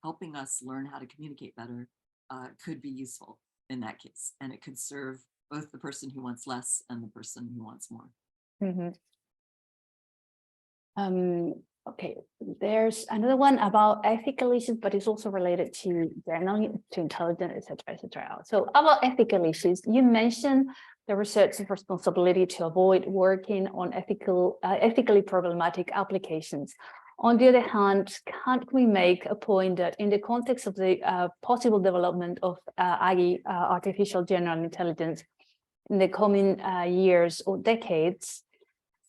helping us learn how to communicate better, could be useful in that case. And it could serve both the person who wants less and the person who wants more. Mm-hmm. Okay, there's another one about ethical issues, but it's also related to general, to intelligence, etc., etc. So about ethical issues, you mentioned the research's responsibility to avoid working on ethically problematic applications. On the other hand, can't we make a point that in the context of the possible development of AI, artificial general intelligence, in the coming years or decades,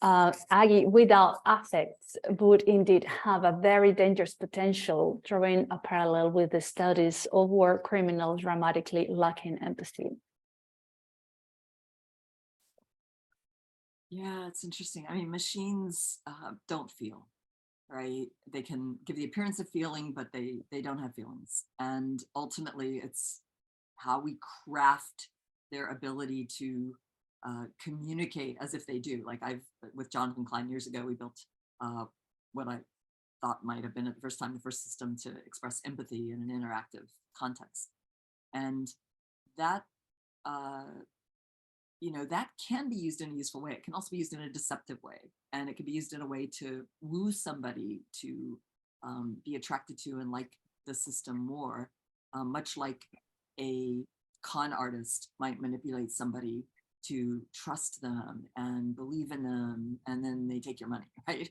AI without affects would indeed have a very dangerous potential, drawing a parallel with the studies of war criminals dramatically lacking empathy? Yeah, it's interesting. I mean, machines don't feel, right? They can give the appearance of feeling, but they don't have feelings. And ultimately, it's how we craft their ability to communicate as if they do. Like with Jonathan Klein years ago, we built what I thought might have been at the first time, the first system to express empathy in an interactive context. And that, that can be used in a useful way. It can also be used in a deceptive way. And it can be used in a way to woo somebody to be attracted to and like the system more, much like a con artist might manipulate somebody to trust them and believe in them, and then they take your money, right?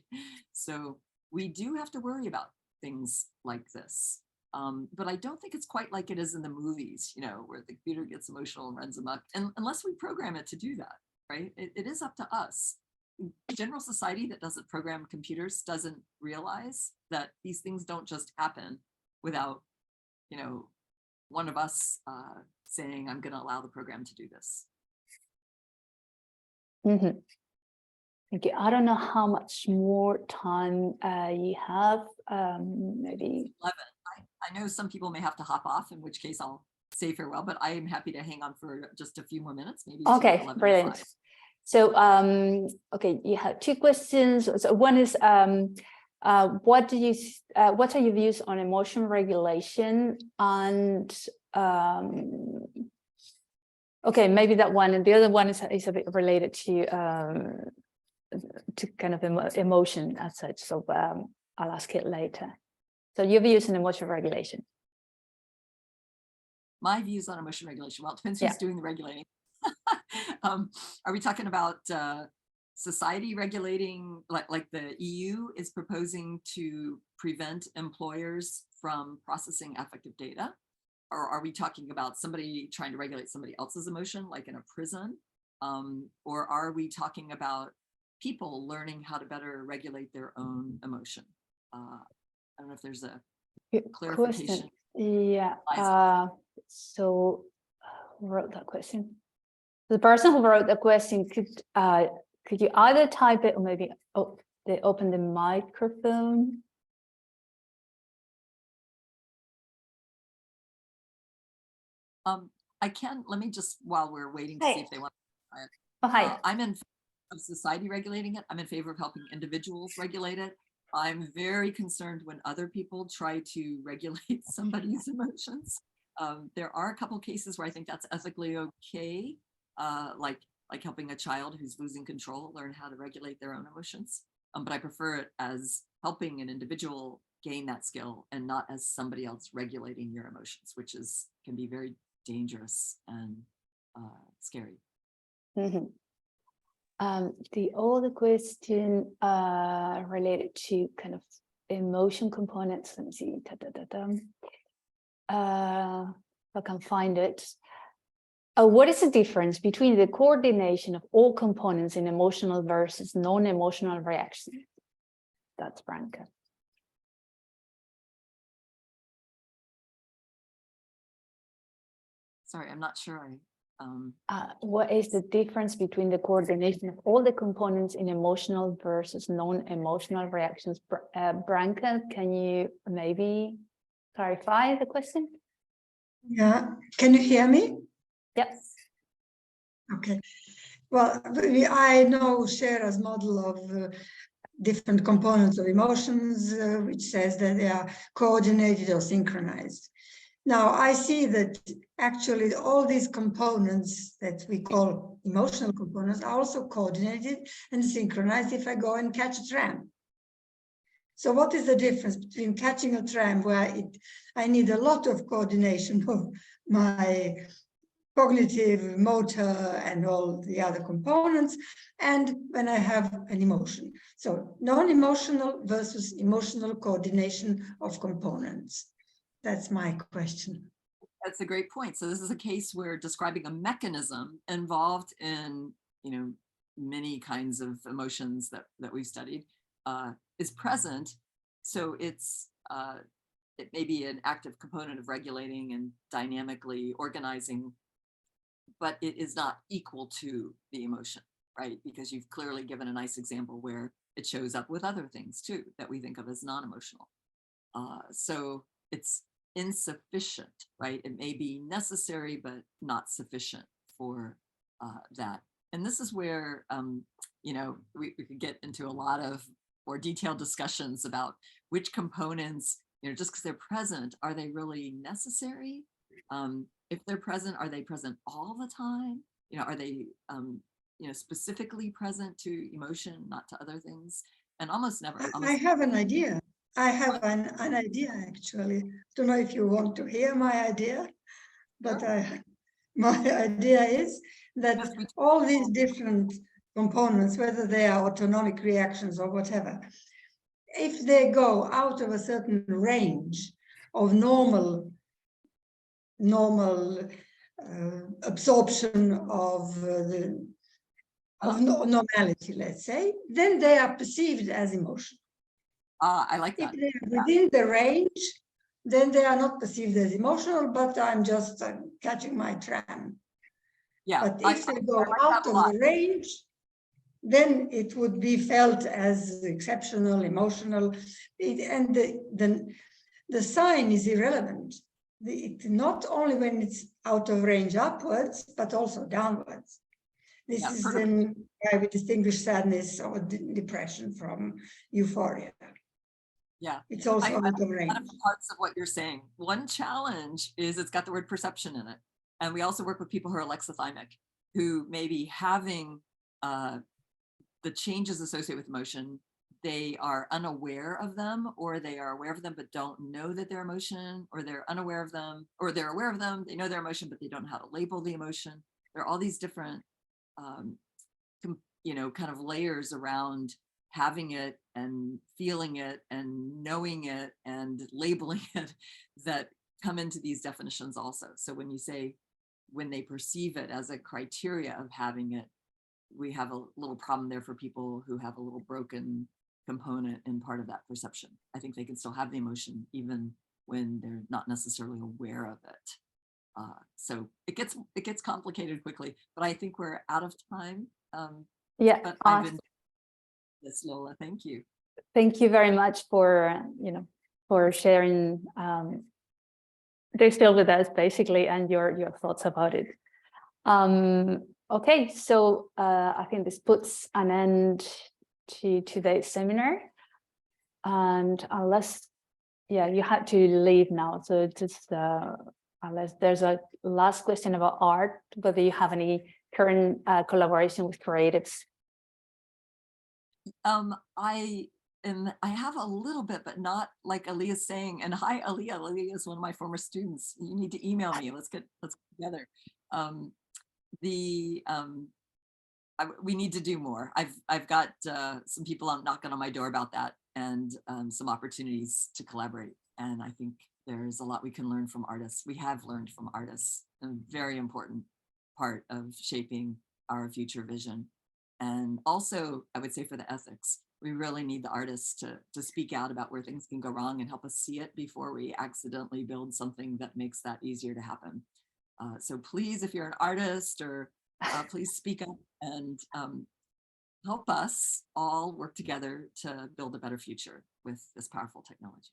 So we do have to worry about things like this. But I don't think it's quite like it is in the movies, where the computer gets emotional and runs amok, and unless we program it to do that, right? It is up to us. General society that doesn't program computers doesn't realize that these things don't just happen without, one of us saying, I'm going to allow the program to do this. Mm-hmm. Thank you. I don't know how much more time you have. Maybe 11. I know some people may have to hop off, in which case I'll say farewell, but I am happy to hang on for just a few more minutes, maybe. Okay, brilliant. So, okay, you have two questions. So one is, what are your views on emotion regulation? And okay, maybe that one, and the other one is a bit related to kind of emotion as such. So I'll ask it later. So your views on emotion regulation. My views on emotion regulation. Well, it depends Yeah. who's doing the regulating. Are we talking about society regulating, like the EU is proposing to prevent employers from processing affective data? Or are we talking about somebody trying to regulate somebody else's emotion, like in a prison? Or are we talking about people learning how to better regulate their own emotion? I don't know if there's a clarification. Yeah. So who wrote that question? The person who wrote the question, could you either type it or maybe they open the microphone? I can, let me just, while we're waiting to see if they want to try it. Oh, hi. I'm in favor of society regulating it. I'm in favor of helping individuals regulate it. I'm very concerned when other people try to regulate somebody's emotions. There are a couple cases where I think that's ethically okay, like helping a child who's losing control learn how to regulate their own emotions. But I prefer it as helping an individual gain that skill and not as somebody else regulating your emotions, which can be very dangerous and scary. Mm-hmm. The other question related to kind of emotion components. Let me see. If I can find it. What is the difference between the coordination of all components in emotional versus non-emotional reaction? That's Branka. Sorry, I'm not sure. What is the difference between the coordination of all the components in emotional versus non-emotional reactions? Branka, can you maybe clarify the question? Yeah, can you hear me? Yes. Okay. Well, I know Shera's model of different components of emotions, which says that they are coordinated or synchronized. Now, I see that actually all these components that we call emotional components are also coordinated and synchronized if I go and catch a tram. So what is the difference between catching a tram where I need a lot of coordination of my cognitive, motor, and all the other components, and when I have an emotion? So non-emotional versus emotional coordination of components. That's my question. That's a great point. So this is a case where describing a mechanism involved in, many kinds of emotions that we've studied is present. So it may be an active component of regulating and dynamically organizing, but it is not equal to the emotion, right? Because you've clearly given a nice example where it shows up with other things too that we think of as non-emotional. So it's insufficient, right? It may be necessary, but not sufficient for that. And this is where, we could get into a lot of more detailed discussions about which components, just because they're present, are they really necessary? If they're present, are they present all the time? Are they, specifically present to emotion, not to other things? And almost never. I have an idea. I have an idea, actually. Don't know if you want to hear my idea, but my idea is that all these different components, whether they are autonomic reactions or whatever, if they go out of a certain range of normal absorption of normality, let's say, then they are perceived as emotion. I like that. If they are within the range, then they are not perceived as emotional, but I'm just catching my tram. Yeah. But if they go out of the range, then it would be felt as exceptional, emotional, and the sign is irrelevant. Not only when it's out of range upwards, but also downwards. This is then why we distinguish sadness or depression from euphoria. Yeah, it's also out of range. Parts of what you're saying. One challenge is it's got the word perception in it. And we also work with people who are alexithymic, who may be having the changes associated with emotion they are unaware of them, or they are aware of them but don't know that they're emotion, or they're unaware of them, or they're aware of them, they know their emotion, but they don't know how to label the emotion. There are all these different, kind of layers around having it and feeling it and knowing it and labeling it that come into these definitions also. So when you say, when they perceive it as a criteria of having it, we have a little problem there for people who have a little broken component in part of that perception. I think they can still have the emotion even when they're not necessarily aware of it. So it gets complicated quickly, but I think we're out of time. Yeah, but I've been this, Lola. Thank you. Thank you very much for for sharing this field with us, basically, and your thoughts about it. Okay, so I think this puts an end to today's seminar, and unless you had to leave now, so just unless there's a last question about art, whether you have any current collaboration with creatives. I have a little bit, but not like Aaliyah's saying. And hi, Aaliyah. Aaliyah is one of my former students. You need to email me. Let's get together. We need to do more. I've got some people knocking on my door about that, and some opportunities to collaborate. And I think there's a lot we can learn from artists. We have learned from artists, a very important part of shaping our future vision. And also, I would say for the ethics, we really need the artists to speak out about where things can go wrong and help us see it before we accidentally build something that makes that easier to happen. So please, if you're an artist, or please speak up and help us all work together to build a better future with this powerful technology.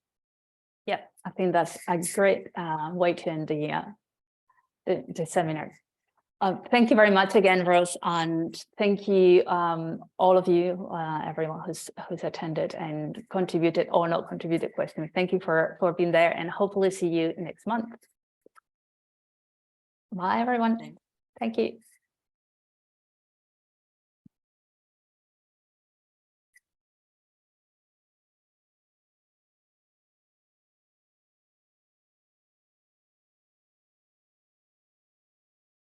Yeah, I think that's a great way to end the seminar. Thank you very much again, Roz, and thank you all of you, everyone who's attended and contributed or not contributed questions. Thank you for being there, and hopefully see you next month. Bye, everyone. Thanks. Thank you.